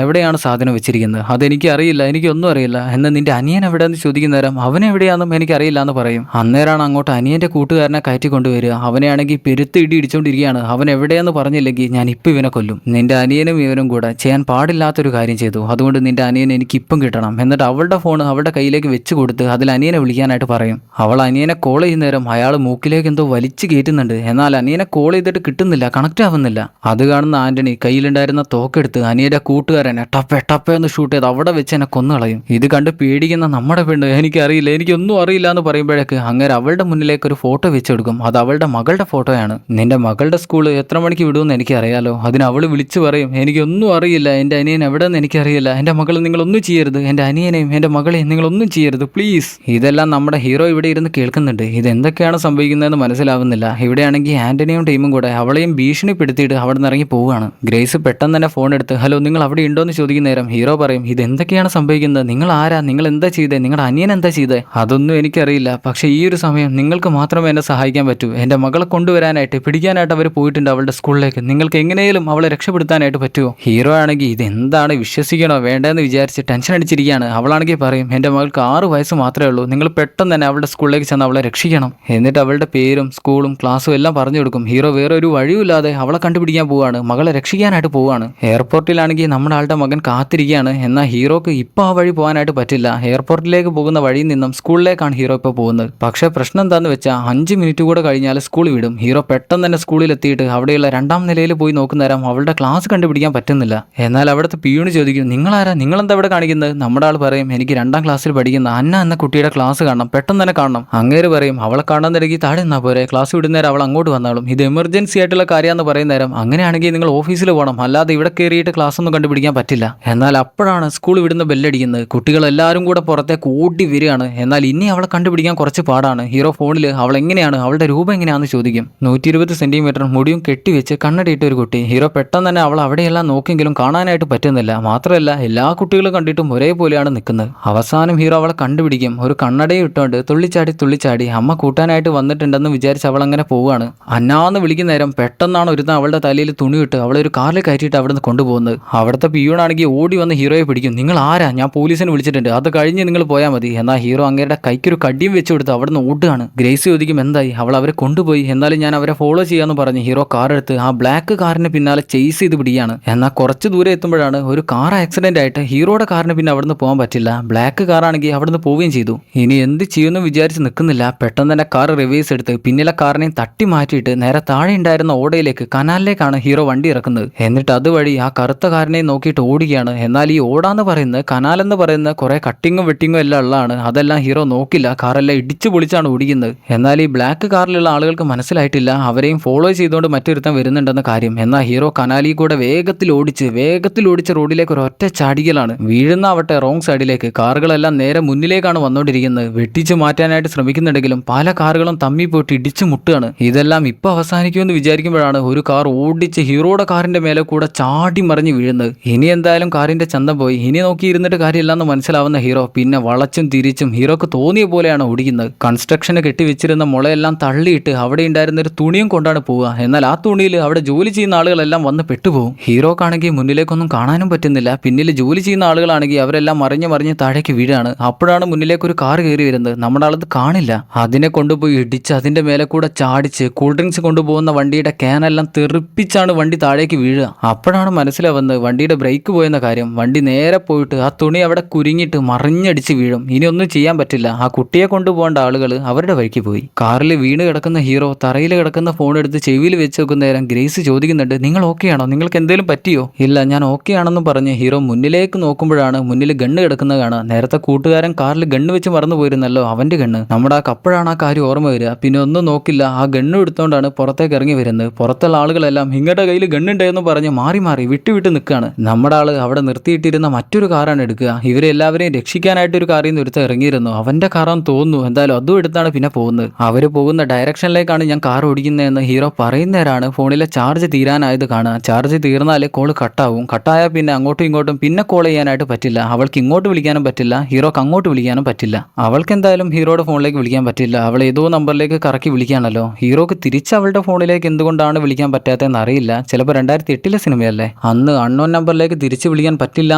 എവിടെയാണ് സാധനം വെച്ചിരിക്കുന്നത്, അതെനിക്ക് അറിയില്ല, എനിക്കൊന്നും അറിയില്ല. എന്നാൽ നിന്റെ അനിയൻ എവിടെയെന്ന് ചോദിക്കുന്ന നേരം അവനെവിടെയാണെന്നും എനിക്കറിയില്ല എന്ന് പറയും. അന്നേരമാണ് അങ്ങോട്ട് അനിയന്റെ കൂട്ടുകാരനെ കയറ്റി കൊണ്ടുവരിക. അവനെയാണെങ്കിൽ പെരുത്ത് ഇടി ഇടിച്ചോണ്ടിരിക്കുകയാണ്. അവൻ എവിടെയെന്ന് പറഞ്ഞില്ലെങ്കിൽ ഞാൻ ഇപ്പം ഇവനെ കൊല്ലും. നിന്റെ അനിയനും ഇവനും കൂടെ ചെയ്യാൻ പാടില്ലാത്തൊരു കാര്യം ചെയ്തു. അതുകൊണ്ട് നിന്റെ അനിയനെ എനിക്ക് ഇപ്പം കിട്ടണം. എന്നിട്ട് അവളുടെ ഫോൺ അവളുടെ കയ്യിലേക്ക് വെച്ച് കൊടുത്ത് അതിൽ അനിയനെ വിളിക്കാനായിട്ട് പറയും. അവൾ അനിയനെ കോൾ ചെയ്യുന്ന നേരം അയാൾ മൂക്കിലേക്ക് എന്തോ വലിച്ചു കയറ്റുന്നുണ്ട്. എന്നാൽ അനിയനെ കോൾ ചെയ്തിട്ട് കിട്ടുന്നില്ല, കണക്റ്റ് ആവുന്നില്ല. അത് കാണുന്ന ആന്റണി കയ്യിലുണ്ടായിരുന്ന തോക്കെടുത്ത് അനിയന്റെ കൂട്ടുകാരനെ ടപ്പ എന്ന് ഷൂട്ട് ചെയ്ത് അവിടെ വെച്ച് എന്നെ കൊന്നുകളയും. ഇത് കണ്ട് പേടിക്കുന്ന നമ്മുടെ പെണ്ണ് എനിക്കറിയില്ല, എനിക്കൊന്നും അറിയില്ല എന്ന് പറയുമ്പോഴേക്ക് അങ്ങനെ അവളുടെ മുന്നിലേക്ക് ഒരു ഫോട്ടോ വെച്ചെടുക്കും. അത് അവളുടെ മകളുടെ ഫോട്ടോയാണ്. നിന്റെ മകളുടെ സ്കൂള് എത്ര മണിക്ക് വിടുമെന്ന് എനിക്കറിയാലോ. അതിന് അവൾ വിളിച്ചു പറയും, എനിക്കൊന്നും അറിയില്ല, എൻ്റെ അനിയൻ എവിടെയെന്ന് എനിക്കറിയില്ല, എൻ്റെ മകൾ നിങ്ങളൊന്നും ചെയ്യരുത്, എൻ്റെ അനിയനെയും എൻ്റെ മകളെയും നിങ്ങളൊന്നും ചെയ്യരുത് പ്ലീസ്. ഇതെല്ലാം നമ്മുടെ ഹീറോ ഇവിടെ ഇരുന്ന് കേൾക്കുന്നുണ്ട്. ഇതെന്തൊക്കെയാണ് സംഭവിക്കുന്നതെന്ന് മനസ്സിലാവുന്നില്ല. ഇവിടെയാണെങ്കിൽ ആന്റണിയും ടീമും കൂടെ അവളെയും ഭീഷണിപ്പെടുത്തിയിട്ട് അവിടെ നിന്ന് ഇറങ്ങി പോവുകയാണ്. ഗ്രേസ് പെട്ടെന്ന് തന്നെ ഫോൺ എടുത്ത് ഹലോ നിങ്ങൾ അവിടെ ഉണ്ടോ എന്ന് ചോദിക്കുന്ന നേരം ഹീറോ പറയും, ഇതെന്തൊക്കെയാണ് സംഭവിക്കുന്നത്, നിങ്ങൾ ആരാ, നിങ്ങൾ എന്താ ചെയ്തേ, നിങ്ങളുടെ അനിയൻ എന്താ ചെയ്തേ, അതൊന്നും എനിക്കറിയില്ല. പക്ഷേ ഈ ഒരു സമയം നിങ്ങൾക്ക് മാത്രമേ എന്നെ സഹായിക്കാൻ പറ്റൂ. എൻ്റെ മകളെ കൊണ്ടുവരാനായിട്ട് പിടിക്കാനായിട്ട് അവർ പോയിട്ടുണ്ട് അവളുടെ സ്കൂളിലേക്ക്. നിങ്ങൾക്ക് എങ്ങനെയും അവളെ രക്ഷപ്പെടുത്താനായിട്ട് പറ്റുമോ? ഹീറോ ആണെങ്കിൽ ഇതെന്താണ്, വിശ്വസിക്കണോ വേണ്ടെന്ന് വിചാരിച്ച് ടെൻഷൻ അടിച്ചിരിക്കുകയാണ്. അവളാണെങ്കിൽ പറയും, എൻ്റെ മകൾക്ക് 6 വയസ്സ് മാത്രമേ ഉള്ളൂ, നിങ്ങൾ പെട്ടെന്ന് തന്നെ അവളുടെ സ്കൂളിലേക്ക് ചെന്ന് അവളെ രക്ഷിക്കണം. എന്നിട്ട് അവളുടെ പേരും സ്കൂളും ക്ലാസ്സും എല്ലാം പറഞ്ഞു കൊടുക്കും. ഹീറോ വേറെ ഒരു വഴിയില്ലാതെ അവളെ കണ്ടുപിടിക്കാൻ പോവുകയാണ്, മകളെ രക്ഷിക്കാനായിട്ട് പോവുകയാണ്. എയർപോർട്ടിലാണെങ്കിൽ നമ്മുടെ ആളുടെ മകൻ കാത്തിരിക്കുകയാണ്. എന്നാൽ ഹീറോക്ക് ഇപ്പോൾ ആ വഴി പോകാനായിട്ട് പറ്റില്ല. എയർപോർട്ടിലേക്ക് പോകുന്ന വഴിയിൽ നിന്നും സ്കൂളിലേക്കാണ് ഹീറോ ഇപ്പോൾ പോകുന്നത്. പക്ഷേ പ്രശ്നം എന്താണെന്ന് വെച്ചാൽ 5 മിനിറ്റ് കൂടെ കഴിഞ്ഞാൽ സ്കൂൾ വിടും. ഹീറോ പെട്ടെന്ന് തന്നെ സ്കൂളിൽ എത്തിയിട്ട് അവിടെയുള്ള 2ാം നിലയിൽ പോയി നോക്കുന്ന നേരം അവളുടെ ക്ലാസ് കണ്ടുപിടിക്കാൻ പറ്റുന്നില്ല. എന്നാൽ അവിടുത്തെ പിയൂണ് ചോദിക്കും, നിങ്ങളാരാ, നിങ്ങളെന്താ ഇവിടെ കാണിക്കുന്നത്? നമ്മുടെ ആൾ പറയും, എനിക്ക് 2ാം ക്ലാസ്സിൽ പഠിക്കുന്ന അന്ന എന്ന കുട്ടിയുടെ ക്ലാസ് കാണണം, പെട്ടെന്ന് തന്നെ കാണണം. അങ്ങേര് പറയും, അവളെ കാണാൻ തിരക്കി താഴെ നിന്നാ പോരെ, ക്ലാസ് വിടുന്നേരം അവൾ അങ്ങോട്ട് വന്നാളും, ഇത് എമർജൻസി ആയിട്ടുള്ള കാര്യമെന്ന് പറയുന്ന നേരം അങ്ങനെയാണെങ്കിൽ നിങ്ങൾ ഓഫീസിൽ പോകണം, അല്ലാതെ ഇവിടെ കയറിയിട്ട് ക്ലാസ് ഒന്നും കണ്ടുപിടിക്കാൻ പറ്റില്ല. എന്നാൽ അപ്പോഴാണ് സ്കൂൾ വിടുന്ന ബെല്ലടിക്കുന്നത്. കുട്ടികളെല്ലാവരും കൂടെ പുറത്തേക്ക് ഓടി വരികയാണ്. എന്നാൽ ഇനി അവളെ കണ്ടുപിടിക്കാൻ കുറച്ച് പാടാണ്. ഹീറോ ഫോണിൽ അവൾ എങ്ങനെയാണ്, അവളുടെ രൂപം എങ്ങനെയാണെന്ന് ചോദിക്കും. 120 സെന്റിമീറ്റർ മുടിയും കെട്ടിവെച്ച് കണ്ണടിയിട്ട് ഒരു കുട്ടി. ഹീറോ പെട്ടെന്ന് തന്നെ അവൾ അവിടെയെല്ലാം നോക്കിയെങ്കിലും കാണാനായിട്ട് പറ്റുന്നില്ല. മാത്രമല്ല എല്ലാ കുട്ടികളും കണ്ടിട്ടും ഒരേപോലെയാണ് നിൽക്കുന്നത്. അവസാനം ഹീറോ അവളെ കണ്ടുപിടിക്കും. ഒരു കണ്ണടയും ഇട്ടുകൊണ്ട് തുള്ളിച്ചാടി അമ്മ കൂട്ടാനായിട്ട് വന്നിട്ടുണ്ടെന്ന് വിചാരിച്ച് അവൾ അങ്ങനെ പോവുകയാണ്. അന്നാന്ന് വിളിക്കുന്ന നേരം പെട്ടെന്നാണ് ഒരുത്തൻ അവളുടെ തലയിൽ തുണിയിട്ട് അവളെ ഒരു കാറിൽ കയറ്റിയിട്ട് അവിടെ നിന്ന് കൊണ്ടുപോകുന്നത്. അവിടുത്തെ പിയൂണാണെങ്കിൽ ഓടി വന്ന് ഹീറോയെ പിടിക്കും. നിങ്ങൾ ആരാ, ഞാൻ പോലീസിനെ വിളിച്ചിട്ടുണ്ട്, അത് കഴിഞ്ഞ് നിങ്ങൾ പോയാൽ മതി. എന്നാൽ ഹീറോ അങ്ങേരുടെ കൈക്കൊരു കടിയും വെച്ച് കൊടുത്ത് അവിടെ നിന്ന് ഓടുകയാണ്. ഗ്രേസ് ചോദിക്കും, എന്തായി, അവൾ അവരെ കൊണ്ടുപോയി, എന്നാലും ഞാൻ അവരെ ഫോളോ ചെയ്യാന്ന് പറഞ്ഞ് ഹീറോ കാർ എടുത്ത് ആ ബ്ലാക്ക് കാറിന് പിന്നാലെ ചേസ് ചെയ്ത് പിടിയാണ്. എന്നാൽ കുറച്ച് ദൂരെ എത്തുമ്പോഴാണ് ഒരു കാർ ആക്സിഡന്റ് ആയിട്ട് ഹീറോയുടെ കാറിന് പിന്നെ അവിടുന്ന് പോകാൻ പറ്റില്ല. ബ്ലാക്ക് കാറാണെങ്കിൽ അവിടുന്ന് പോവുകയും ചെയ്തു. ഇനി എന്ത് ചെയ്യുമെന്ന് വിചാരിച്ച് നിൽക്കുന്നില്ല. പെട്ടെന്ന് തന്നെ കാർ റിവേഴ്സ് എടുത്ത് പിന്നിലെ കാറിനെയും തട്ടി മാറ്റിയിട്ട് നേരെ താഴെ ഉണ്ടായിരുന്ന ഓടയിലേക്ക് കനാലിലേക്കാണ് ഹീറോ വണ്ടി ഇറക്കുന്നത്. എന്നിട്ട് അതുവഴി ആ കറുത്ത കാറിനെയും നോക്കിയിട്ട് ഓടുകയാണ്. എന്നാൽ ഈ ഓടാന്ന് പറയുന്നത്, കനാലെന്ന് പറയുന്നത് കുറെ കട്ടിങ്ങും വെട്ടിങ്ങും എല്ലാം ഉള്ളതാണ്. അതെല്ലാം ഹീറോ നോക്കില്ല, കാറെല്ലാം ഇടിച്ചു പൊളിച്ചാണ് ഓടിക്കുന്നത്. എന്നാൽ ഈ ബ്ലാക്ക് കാറിലുള്ള ആളുകൾക്ക് മനസ്സിലായിട്ടില്ല അവരെയും ഫോളോ ചെയ്തുകൊണ്ട് മറ്റൊരുത്തൻ വരുന്നുണ്ടെന്ന കാര്യം. എന്നാൽ ഹീറോ കനാലിൽ കൂടെ വേഗത്തിൽ ഓടിച്ച് റോഡിലേക്ക് ഒരു ഒറ്റ ചാടിക്കലാണ്. വീഴുന്നാവട്ടെ റോങ് സൈഡിലേക്ക്. കാറുകളെല്ലാം നേരെ മുന്നിലേക്കാണ് വന്നുകൊണ്ടിരിക്കുന്നത്. വെട്ടിച്ചു മാറ്റാനായിട്ട് ശ്രമിക്കുന്നുണ്ടെങ്കിലും പല കാറുകളും തമ്മിൽ പോയിട്ട് ഇടിച്ചു മുട്ടുകയാണ്. ഇതെല്ലാം ഇപ്പൊ അവസാനിക്കുമെന്ന് വിചാരിക്കുമ്പോഴാണ് ഒരു കാർ ഓടിച്ച് ഹീറോയുടെ കാറിന്റെ മേലെ കൂടെ ചാടി മറിഞ്ഞ് വീഴുന്നത്. ഇനി എന്തായാലും കാറിന്റെ ചന്തം പോയി, ഇനി നോക്കിയിരുന്നിട്ട് കാര്യമില്ലെന്ന് മനസ്സിലാവുന്ന ഹീറോ പിന്നെ വളച്ചും തിരിച്ചും ഹീറോക്ക് തോന്നിയ പോലെയാണ് ഓടിക്കുന്നത്. കൺസ്ട്രക്ഷന് കെട്ടിവെച്ചിരുന്ന മുളയെല്ലാം തള്ളിയിട്ട് അവിടെ ഉണ്ടായിരുന്ന ഒരു തുണിയും കൊണ്ടാണ് പോവുക. എന്നാൽ ആ തുണിയിൽ അവിടെ ജോലി ചെയ്യുന്ന ആളുകളെല്ലാം വന്ന് പെട്ടുപോകും. ഹീറോക്കാണെങ്കിൽ മുന്നിലേക്കൊന്നും കാണാനും പറ്റുന്നില്ല. പിന്നിൽ ജോലി ചെയ്യുന്ന ആളുകളാണെങ്കിൽ അവരെല്ലാം മറിഞ്ഞ് താഴേക്ക് വീഴാണ്. അപ്പോഴാണ് മുന്നിലേക്ക് ഒരു കാർ കയറി വരുന്നത്. നമ്മുടെ ആളത് കാണില്ല. അതിനെ കൊണ്ടുപോയി ഇടിച്ച് അതിന്റെ മേലെ കൂടെ ചാടിച്ച് കൂൾ ഡ്രിങ്ക്സ് കൊണ്ടുപോകുന്ന വണ്ടിയുടെ ക്യാനെല്ലാം തെറിപ്പിച്ചാണ് വണ്ടി താഴേക്ക് വീഴുക. അപ്പോഴാണ് മനസ്സിലാവുന്നത് വണ്ടിയുടെ ബ്രേക്ക് പോയെന്ന കാര്യം. വണ്ടി നേരെ പോയിട്ട് ആ തുണി അവിടെ കുരുങ്ങിയിട്ട് മറിഞ്ഞടിച്ച് വീഴും. ഇനി ഒന്നും ചെയ്യാൻ പറ്റില്ല. ആ കുട്ടിയെ കൊണ്ടുപോകേണ്ട ആളുകൾ അവരുടെ വഴിക്ക് പോയി. കാറിൽ വീണ് കിടക്കുന്ന ഹീറോ തറയിൽ കിടക്കുന്ന ഫോൺ എടുത്ത് ചെവിയിൽ വെച്ച് വെക്കുന്ന നേരം ഗ്രേസ് ചോദിക്കുന്നുണ്ട്, നിങ്ങൾ ഓക്കെ ആണോ, നിങ്ങൾക്ക് എന്തെങ്കിലും പറ്റിയോ? ഇല്ല, ഞാൻ ഓക്കെ ആണെന്നും പറഞ്ഞ് ഹീറോ മുന്നിലേക്ക് നോക്കുമ്പോഴാണ് മുന്നിൽ ഗണ്ണ് കിടക്കുന്നത് കാണുക. നേരത്തെ കൂട്ടുകാരൻ കാറിൽ ഗണ്ണ് വെച്ച് മറന്നു പോയിരുന്നല്ലോ അവന്റെ ഗണ്ണ്. നമ്മുടെ അപ്പോഴാണ് ആ കാര്യം ഓർമ്മ വരിക. പിന്നെ ഒന്നും നോക്കില്ല, ആ ഗണ്ണ് എടുത്തുകൊണ്ടാണ് പുറത്തേക്ക് ഇറങ്ങി വരുന്നത്. പുറത്തുള്ള ആളുകളെല്ലാം ഇങ്ങയുടെ കയ്യിൽ ഗണ്ണുണ്ടെന്ന് പറഞ്ഞ് മാറി വിട്ട് നിൽക്കുകയാണ്. നമ്മുടെ ആള് അവിടെ നിർത്തിയിട്ടിരുന്ന മറ്റൊരു കാറാണ് എടുക്കുക. ഇവരെ എല്ലാവരെയും രക്ഷിക്കാൻ വിളിക്കാനായിട്ട് ഒരു കാറിൽ നിന്ന് ഒരുത്ത ഇറങ്ങിയിരുന്നു. അവന്റെ കാറാന്ന് തോന്നുന്നു. എന്തായാലും അതും എടുത്താണ് പിന്നെ പോകുന്നത്. അവര് പോകുന്ന ഡയറക്ഷനിലേക്കാണ് ഞാൻ കാർ ഓടിക്കുന്നതെന്ന് ഹീറോ പറയുന്നേരാണ് ഫോണിലെ ചാർജ് തീരാനായത് കാണുക. ചാർജ് തീർന്നാൽ കോൾ കട്ടാവും. കട്ടായാൽ പിന്നെ അങ്ങോട്ടും ഇങ്ങോട്ടും പിന്നെ കോൾ ചെയ്യാനായിട്ട് പറ്റില്ല. അവൾക്ക് ഇങ്ങോട്ട് വിളിക്കാനും പറ്റില്ല, ഹീറോക്ക് അങ്ങോട്ട് വിളിക്കാനും പറ്റില്ല. അവൾക്ക് എന്തായാലും ഹീറോയുടെ ഫോണിലേക്ക് വിളിക്കാൻ പറ്റില്ല. അവൾ ഏതോ നമ്പറിലേക്ക് കറക്കി വിളിക്കുകയാണല്ലോ. ഹീറോക്ക് തിരിച്ച് അവളുടെ ഫോണിലേക്ക് എന്തുകൊണ്ടാണ് വിളിക്കാൻ പറ്റാത്തതെന്ന് അറിയില്ല. ചിലപ്പോൾ 2008 സിനിമയല്ലേ, അന്ന് അൺനോൺ നമ്പറിലേക്ക് തിരിച്ച് വിളിക്കാൻ പറ്റില്ല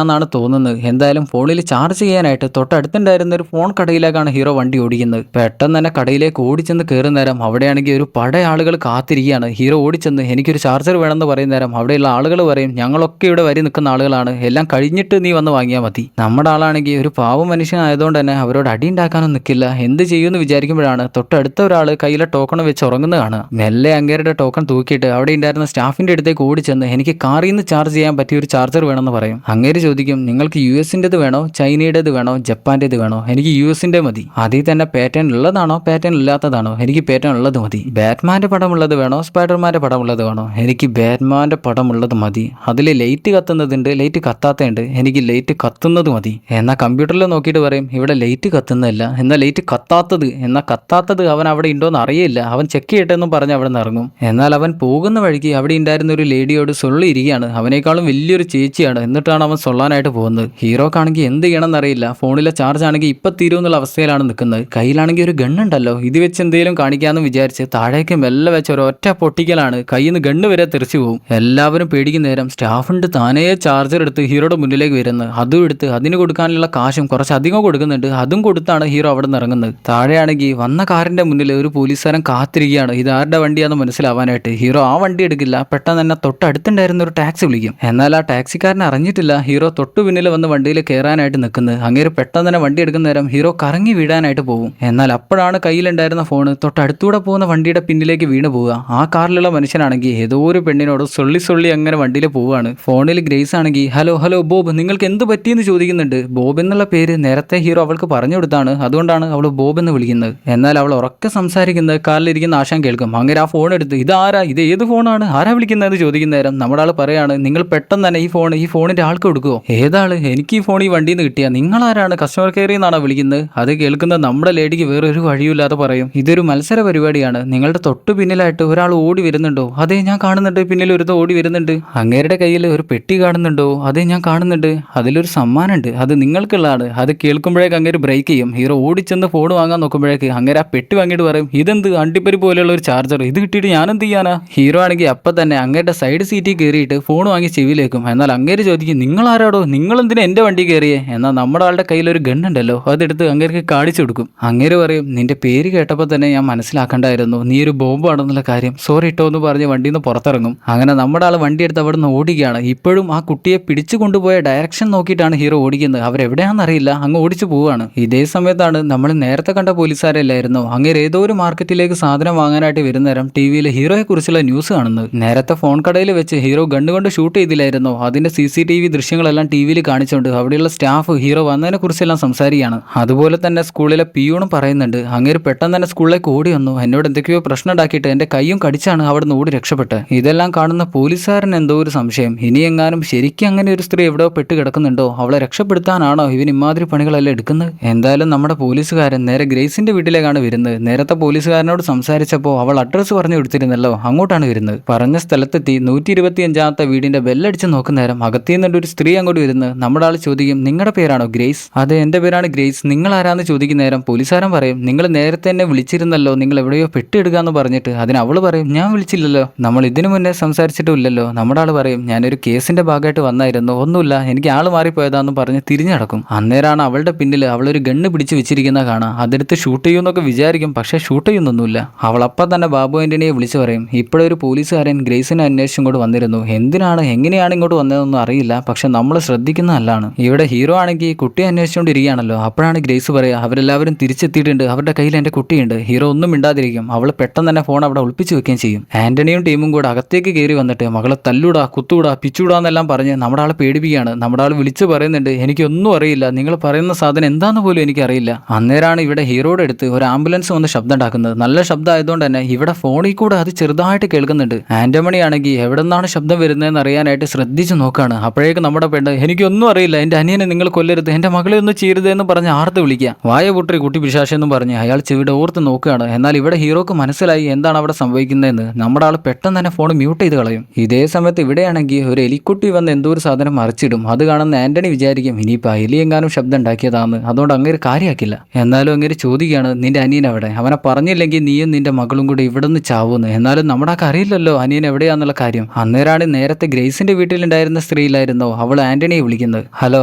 എന്നാണ് തോന്നുന്നത്. എന്തായാലും ഫോണിൽ ചാർജ് ചെയ്യാനായിട്ട് തൊട്ടടുത്തുണ്ടായിരുന്ന ഒരു ഫോൺ കടയിലേക്കാണ് ഹീറോ വണ്ടി ഓടിക്കുന്നത്. പെട്ടെന്ന് തന്നെ കടയിലേക്ക് ഓടിച്ചെന്ന് കയറുന്ന നേരം അവിടെയാണെങ്കിൽ ഒരു പട ആളുകൾ കാത്തിരിക്കുകയാണ്. ഹീറോ ഓടിച്ചെന്ന് എനിക്കൊരു ചാർജർ വേണമെന്ന് പറയുന്ന നേരം അവിടെയുള്ള ആളുകൾ പറയും, ഞങ്ങളൊക്കെ ഇവിടെ വരി നിൽക്കുന്ന ആളുകളാണ്, എല്ലാം കഴിഞ്ഞിട്ട് നീ വന്ന് വാങ്ങിയാൽ മതി. നമ്മുടെ ആളാണെങ്കിൽ ഒരു പാവ മനുഷ്യനായതുകൊണ്ട് തന്നെ അവരോട് അടി ഉണ്ടാക്കാനും നിൽക്കില്ല. എന്ത് ചെയ്യുമെന്ന് വിചാരിക്കുമ്പോഴാണ് തൊട്ടടുത്ത ഒരാൾ കയ്യിലെ ടോക്കൺ വെച്ച് ഉറങ്ങുന്നത് കാണുക. മെല്ലെ അങ്ങേരുടെ ടോക്കൺ തൂക്കിയിട്ട് അവിടെ ഉണ്ടായിരുന്ന സ്റ്റാഫിന്റെ അടുത്തേക്ക് ഓടിച്ചെന്ന് എനിക്ക് കാറിൽ നിന്ന് ചാർജ് ചെയ്യാൻ പറ്റിയ ഒരു ചാർജർ വേണമെന്ന് പറയും. അങ്ങേര് ചോദിക്കും, നിങ്ങൾക്ക് US-ൻ്റെത് വേണോ ചൈനയുടേത് വേണോ ജപ്പാൻ്റെത് വേണോ? എനിക്ക് US-ൻ്റെ മതി. അതിൽ തന്നെ പാറ്റേൺ ഉള്ളതാണോ പാറ്റേൺ ഇല്ലാത്തതാണോ? എനിക്ക് പാറ്റേൺ ഉള്ളത് മതി. ബാറ്റ്മാന്റെ പടമുള്ളത് വേണോ സ്പൈഡർമാന്റെ പടമുള്ളത് വേണോ? എനിക്ക് ബാറ്റ്മാന്റെ പടമുള്ളത് മതി. അതിൽ ലൈറ്റ് കത്തുന്നതുണ്ട്, ലൈറ്റ് കത്താത്തതുണ്ട്. എനിക്ക് ലൈറ്റ് കത്തുന്നത് മതി. എന്നാൽ കമ്പ്യൂട്ടറിൽ നോക്കിയിട്ട് പറയും, ഇവിടെ ലൈറ്റ് കത്തുന്നതല്ല, എന്നാൽ ലൈറ്റ് കത്താത്തത്. എന്നാൽ കത്താത്തത് അവൻ അവിടെ ഉണ്ടോയെന്ന് അറിയില്ല. അവൻ ചെക്ക് ചെയ്യട്ടെന്നും പറഞ്ഞ് അവിടെ നിന്ന് ഇറങ്ങും. എന്നാൽ അവൻ പോകുന്ന വഴിക്ക് അവിടെ ഉണ്ടായിരുന്ന ഒരു ലേഡിയോട് സൊള്ളിയിരിക്കുകയാണ്. അവനേക്കാളും വലിയൊരു ചേച്ചിയാണ്. എന്നിട്ടാണ് അവൻ സൊള്ളാനായിട്ട് പോകുന്നത്. ഹീറോക്കാണെങ്കിൽ എന്ത് ചെയ്യണമെന്ന് അറിയില്ല. ഫോണിലെ ചാർജ് ആണെങ്കിൽ ഇപ്പം തീരുമെന്നുള്ള അവസ്ഥയിലാണ് നിൽക്കുന്നത്. കയ്യിലാണെങ്കിൽ ഒരു ഗണ്ണുണ്ടല്ലോ, ഇത് വെച്ച് എന്തെങ്കിലും കാണിക്കാമെന്ന് വിചാരിച്ച് താഴേക്ക് മെല്ലെ വെച്ച് ഒരൊറ്റ പൊട്ടിക്കലാണ്. കയ്യിൽ നിന്ന് ഗണ്ണ് വരെ തെറിച്ചു പോകും. എല്ലാവരും പേടിക്കുന്ന നേരം സ്റ്റാഫുണ്ട് താനേ ചാർജർ എടുത്ത് ഹീറോയുടെ മുന്നിലേക്ക് വരുന്നത്. അതും എടുത്ത് അതിന് കൊടുക്കാനുള്ള കാശും കുറച്ചധികം കൊടുക്കുന്നുണ്ട്. അതും കൊടുത്താണ് ഹീറോ അവിടെ നിന്ന് ഇറങ്ങുന്നത്. താഴെയാണെങ്കിൽ വന്ന കാറിന്റെ മുന്നിൽ ഒരു പോലീസുകാരൻ കാത്തിരിക്കുകയാണ് ഇത് ആരുടെ വണ്ടിയാണെന്ന് മനസ്സിലാവാനായിട്ട്. ഹീറോ ആ വണ്ടി എടുക്കില്ല. പെട്ടെന്ന് തന്നെ തൊട്ടടുത്തുണ്ടായിരുന്ന ഒരു ടാക്സി വിളിക്കും. എന്നാൽ ആ ടാക്സിക്കാരൻ അറിഞ്ഞിട്ടില്ല ഹീറോ തൊട്ടു പിന്നിൽ വന്ന് വണ്ടിയിൽ കയറാനായിട്ട് നിൽക്കുന്നത്. അങ്ങേര് പെട്ടെന്ന് തന്നെ വണ്ടി എടുക്കുന്ന നേരം ഹീറോ കറങ്ങി വീഴാനായിട്ട് പോകും. എന്നാൽ അപ്പോഴാണ് കയ്യിലുണ്ടായിരുന്ന ഫോണ് തൊട്ടടുത്തൂടെ പോകുന്ന വണ്ടിയുടെ പിന്നിലേക്ക് വീണ് പോവുക. ആ കാറിലുള്ള മനുഷ്യനാണെങ്കിൽ ഏതോ ഒരു പെണ്ണിനോട് സൊള്ളി അങ്ങനെ വണ്ടിയിൽ പോവുകയാണ്. ഫോണിൽ ഗ്രേസ് ആണെങ്കിൽ ഹലോ ഹലോ ബോബ്, നിങ്ങൾക്ക് എന്ത് പറ്റിയെന്ന് ചോദിക്കുന്നുണ്ട്. ബോബ് എന്നുള്ള പേര് നേരത്തെ ഹീറോ അവൾക്ക് പറഞ്ഞു കൊടുത്താണ്. അതുകൊണ്ടാണ് അവൾ ബോബ് എന്ന് വിളിക്കുന്നത്. എന്നാൽ അവൾ ഉറക്കെ സംസാരിക്കുന്നത് കാറിലിരിക്കുന്ന ആശാൻ കേൾക്കും. അങ്ങനെ ആ ഫോൺ എടുത്ത് ഇതാരാ, ഇത് ഏത് ഫോണാണ്, ആരാ വിളിക്കുന്നതെന്ന് ചോദിക്കുന്ന നേരം നമ്മുടെ ആൾ പറയാണ്, നിങ്ങൾ പെട്ടെന്ന് തന്നെ ഈ ഫോണിന്റെ ആൾക്ക് കൊടുക്കുമോ? ഏതാള്, എനിക്ക് ഈ ഫോൺ ഈ വണ്ടിയിൽ നിന്ന് കിട്ടിയാ, നിങ്ങളാരാണ്, കസ്റ്റമർ കെയറിൽ നിന്നാണോ വിളിക്കുന്നത്? അത് കേൾക്കുന്ന നമ്മുടെ ലേഡിക്ക് വേറൊരു വഴിയില്ലാതെ പറയും, ഇതൊരു മത്സര പരിപാടിയാണ്. നിങ്ങളുടെ തൊട്ടു പിന്നിലായിട്ട് ഒരാൾ ഓടി വരുന്നുണ്ടോ? അതേ ഞാൻ കാണുന്നുണ്ട്. പിന്നിൽ ഒരുത്ത ഓടി വരുന്നുണ്ട്. അങ്ങേരുടെ കയ്യിൽ ഒരു പെട്ടി കാണുന്നുണ്ടോ? അതേ ഞാൻ കാണുന്നുണ്ട്. അതിലൊരു സമ്മാനമുണ്ട്, അത് നിങ്ങൾക്കുള്ളതാണ്. അത് കേൾക്കുമ്പോഴേക്ക് അങ്ങേര് ബ്രേക്ക് ചെയ്യും. ഹീറോ ഓടിച്ചെന്ന് ഫോൺ വാങ്ങാൻ നോക്കുമ്പോഴേക്ക് അങ്ങേര് ആ പെട്ടി വാങ്ങിയിട്ട് പറയും, ഇതെന്ത് അണ്ടിപ്പരി പോലെയുള്ള ഒരു ചാർജർ, ഇത് കിട്ടിയിട്ട് ഞാൻ എന്ത് ചെയ്യാനാ? ഹീറോ ആണെങ്കിൽ അപ്പം തന്നെ അങ്ങേരുടെ സൈഡ് സീറ്റിൽ കയറിയിട്ട് ഫോൺ വാങ്ങി ചെവിയിലേക്കും. എന്നാൽ അങ്ങേര് ചോദിക്കും, നിങ്ങളാരാടോ, നിങ്ങളെന്തിനാ എൻ്റെ വണ്ടി കയറിയേ? എന്നാൽ നമ്മുടെ ആളുടെ കയ്യിൽ ഒരു ഗണ്ണുണ്ടല്ലോ, അതെടുത്ത് അങ്ങേർക്ക് കാണിച്ചു കൊടുക്കും. അങ്ങേര് പറയും, നിന്റെ പേര് കേട്ടപ്പോൾ തന്നെ ഞാൻ മനസ്സിലാക്കണ്ടായിരുന്നു നീ ഒരു ബോംബാണെന്നുള്ള കാര്യം, സോറി ഇട്ടോ എന്ന് പറഞ്ഞ് വണ്ടിയിൽ നിന്ന് പുറത്തിറങ്ങും. അങ്ങനെ നമ്മുടെ ആൾ വണ്ടി എടുത്ത് അവിടെ നിന്ന് ഓടിക്കുകയാണ്. ഇപ്പോഴും ആ കുട്ടിയെ പിടിച്ചു കൊണ്ടുപോയ ഡയറക്ഷൻ നോക്കിയിട്ടാണ് ഹീറോ ഓടിക്കുന്നത്. അവരെവിടെയാണെന്നറിയില്ല, അങ്ങ് ഓടിച്ചു പോവുകയാണ്. ഇതേ സമയത്താണ് നമ്മൾ നേരത്തെ കണ്ട പോലീസുകാരല്ലായിരുന്നു അങ്ങേര് ഏതോ ഒരു മാർക്കറ്റിലേക്ക് സാധനം വാങ്ങാനായിട്ട് വരുന്ന നേരം ടിവിയിൽ ഹീറോയെ കുറിച്ചുള്ള ന്യൂസ് കാണുന്നത്. നേരത്തെ ഫോൺ കടയിൽ വെച്ച് ഹീറോ ഗണ്ണുകൊണ്ട് ഷൂട്ട് ചെയ്തില്ലായിരുന്നോ, അതിന്റെ CCTV ദൃശ്യങ്ങളെല്ലാം ടിവിയിൽ കാണിച്ചുകൊണ്ട് അവിടെയുള്ള സ്റ്റാഫ് ഹീറോ വന്നതിനെ കുറിച്ചെല്ലാം സംസാരിക്കുകയാണ്. അതുപോലെ തന്നെ സ്കൂളിലെ പിയൂണും പറയുന്നുണ്ട്, അങ്ങേര് പെട്ടെന്ന് തന്നെ സ്കൂളിലേക്ക് ഓടി വന്നു, എന്നോട് എന്തൊക്കെയോ പ്രശ്നം ഉണ്ടാക്കിയിട്ട് എന്റെ കൈയും കടിച്ചാണ് അവിടെ നിന്ന് ഓടി രക്ഷപ്പെട്ട്. ഇതെല്ലാം കാണുന്ന പോലീസുകാരൻ എന്തോ ഒരു സംശയം, ഇനി എങ്ങാനും ശരിക്കും അങ്ങനെ ഒരു സ്ത്രീ എവിടെയോ പെട്ട് കിടക്കുന്നുണ്ടോ, അവളെ രക്ഷപ്പെടുത്താനാണോ ഇവൻ ഇമാതിരി പണികളെല്ലാം എടുക്കുന്നത്? എന്തായാലും നമ്മുടെ പോലീസുകാരൻ നേരെ ഗ്രേസിന്റെ വീട്ടിലേക്കാണ് വരുന്നത്. നേരത്തെ പോലീസുകാരനോട് സംസാരിച്ചപ്പോൾ അവൾ അഡ്രസ്സ് പറഞ്ഞു കൊടുത്തിരുന്നല്ലോ, അങ്ങോട്ടാണ് വരുന്നത്. പറഞ്ഞ സ്ഥലത്തെത്തി 125ാമത്തെ വീടിന്റെ ബെല്ലടിച്ച് നോക്കുന്ന നേരം അകത്തിന്നുണ്ട് ഒരു സ്ത്രീ അങ്ങോട്ട് വരുന്നത്. നമ്മുടെ ആൾ ചോദിക്കും, നിങ്ങളുടെ പേരാണോ ഗ്രേസ്? അതെ എന്റെ പേരാണ് ഗ്രേസ്, നിങ്ങൾ ആരാന്ന് ചോദിക്കുന്ന നേരം പോലീസുകാരൻ പറയും, നിങ്ങൾ നേരത്തെ എന്നെ വിളിച്ചിരുന്നല്ലോ, നിങ്ങൾ എവിടെയോ പെട്ടിടുക എന്ന് പറഞ്ഞിട്ട്. അതിന് അവള് പറയും, ഞാൻ വിളിച്ചില്ലല്ലോ, നമ്മൾ ഇതിനു മുന്നേ സംസാരിച്ചിട്ടില്ലല്ലോ. നമ്മുടെ ആൾ പറയും, ഞാനൊരു കേസിന്റെ ഭാഗമായിട്ട് വന്നായിരുന്നു, ഒന്നുമില്ല, എനിക്ക് ആള് മാറിപ്പോയതാന്ന് പറഞ്ഞ് തിരിഞ്ഞടക്കും. അന്നേരമാണ് അവളുടെ പിന്നിൽ അവളൊരു ഗണ്ണ് പിടിച്ച് വെച്ചിരിക്കുന്ന കാണാം. അതെടുത്ത് ഷൂട്ട് ചെയ്യുമെന്നൊക്കെ വിചാരിക്കും, പക്ഷെ ഷൂട്ട് ചെയ്യുന്നൊന്നുമില്ല. അവൾ അപ്പം തന്നെ ബാബു ആന്റണിയെ വിളിച്ചു പറയും, ഇപ്പോഴൊരു പോലീസുകാരൻ ഗ്രേസിനെ അന്വേഷിച്ചും ഇങ്ങോട്ട് വന്നിരുന്നു. എന്തിനാണ് എങ്ങനെയാണ് ഇങ്ങോട്ട് വന്നതെന്നൊന്നും അറിയില്ല, പക്ഷെ നമ്മൾ ശ്രദ്ധിക്കുന്നതല്ലാണ്. ഇവിടെ ഹീറോ ആണെങ്കിൽ കുട്ടിയെ അന്വേഷിച്ചുകൊണ്ടിരിക്കുകയാണല്ലോ. അപ്പോഴാണ് ഗ്രേസ് പറയുക, അവരെല്ലാവരും തിരിച്ചെത്തിയിട്ടുണ്ട്, അവരുടെ കയ്യിൽ എൻ്റെ കുട്ടിയുണ്ട്. ഹീറോ ഒന്നും മിണ്ടാതിരിക്കും. അവൾ പെട്ടെന്ന് തന്നെ ഫോൺ അവിടെ ഒളിപ്പിച്ച് വെക്കുകയും ചെയ്യും. ആന്റണിയും ടീമും കൂടെ അകത്തേക്ക് കയറി വന്നിട്ട് മകളെ തല്ലൂടാ കുത്തൂടാ പിച്ചൂടാന്നെല്ലാം പറഞ്ഞ് നമ്മുടെ ആൾ പേടിപ്പിക്കുകയാണ്. നമ്മുടെ ആൾ വിളിച്ച് പറയുന്നുണ്ട്, എനിക്കൊന്നും അറിയില്ല, നിങ്ങൾ പറയുന്ന സാധനം എന്താണെന്ന് പോലും എനിക്കറിയില്ല. അന്നേരമാണ് ഇവിടെ ഹീറോയുടെ അടുത്ത് ഒരു ആംബുലൻസ് വന്ന് ശബ്ദം ഉണ്ടാക്കുന്നത്. നല്ല ശബ്ദം ആയതുകൊണ്ട് തന്നെ ഇവിടെ ഫോണിൽ കൂടെ അത് ചെറുതായിട്ട് കേൾക്കുന്നുണ്ട്. ആന്റമണി ആണെങ്കിൽ എവിടെ നിന്നാണ് ശബ്ദം വരുന്നതെന്ന് അറിയാനായിട്ട് ശ്രദ്ധിച്ച് നോക്കുകയാണ്. അപ്പോഴേക്ക് നമ്മുടെ പെണ്ണ്, എനിക്കൊന്നും അറിയില്ല, എൻ്റെ അനിയനെ നിങ്ങൾ കൊല്ലരുത്, എൻ്റെ മകളെ ഒന്ന് ചെയ്യരുതെന്ന് പറഞ്ഞ് ആർത്ത് വിളിക്കുക. വായ പൊട്ടറി കുട്ടി പിശാശെന്നും പറഞ്ഞ് അയാൾ ചെവിടെ ഓർത്ത് നോക്കുകയാണ്. എന്നാൽ ഇവിടെ ഹീറോക്ക് മനസ്സിലായി എന്താണ് അവിടെ സംഭവിക്കുന്നതെന്ന്. നമ്മുടെ ആൾ പെട്ടെന്ന് തന്നെ ഫോൺ മ്യൂട്ട് ചെയ്ത് കളയും. ഇതേ സമയത്ത് ഇവിടെയാണെങ്കിൽ ഒരു എലിക്കുട്ടി വന്ന് എന്തോ ഒരു സാധനം മറിച്ചിടും. അത് കാണുന്ന ആന്റണി വിചാരിക്കും ഇനിയിപ്പോൾ എലിയെങ്ങാനും ശബ്ദം ഉണ്ടാക്കിയതാന്ന്. അതുകൊണ്ട് അങ്ങനെ കാര്യമാക്കില്ല. എന്നാലും അങ്ങനെ ചോദിക്കുകയാണ്, നിന്റെ അനിയൻ എവിടെ? അവനെ പറഞ്ഞില്ലെങ്കിൽ നീയും നിന്റെ മകളും കൂടി ഇവിടെ നിന്ന് ചാവൂന്ന്. എന്നാലും നമ്മുടെ ആൾക്ക് അറിയില്ലല്ലോ അനിയൻ എവിടെയാന്നുള്ള കാര്യം. അന്നേരാണ് നേരത്തെ ഗ്രേസിന്റെ വീട്ടിലുണ്ടായിരുന്ന സ്ത്രീയിലായിരുന്നോ അവൾ ആന്റണിയെ വിളിക്കുന്നത്. ഹലോ,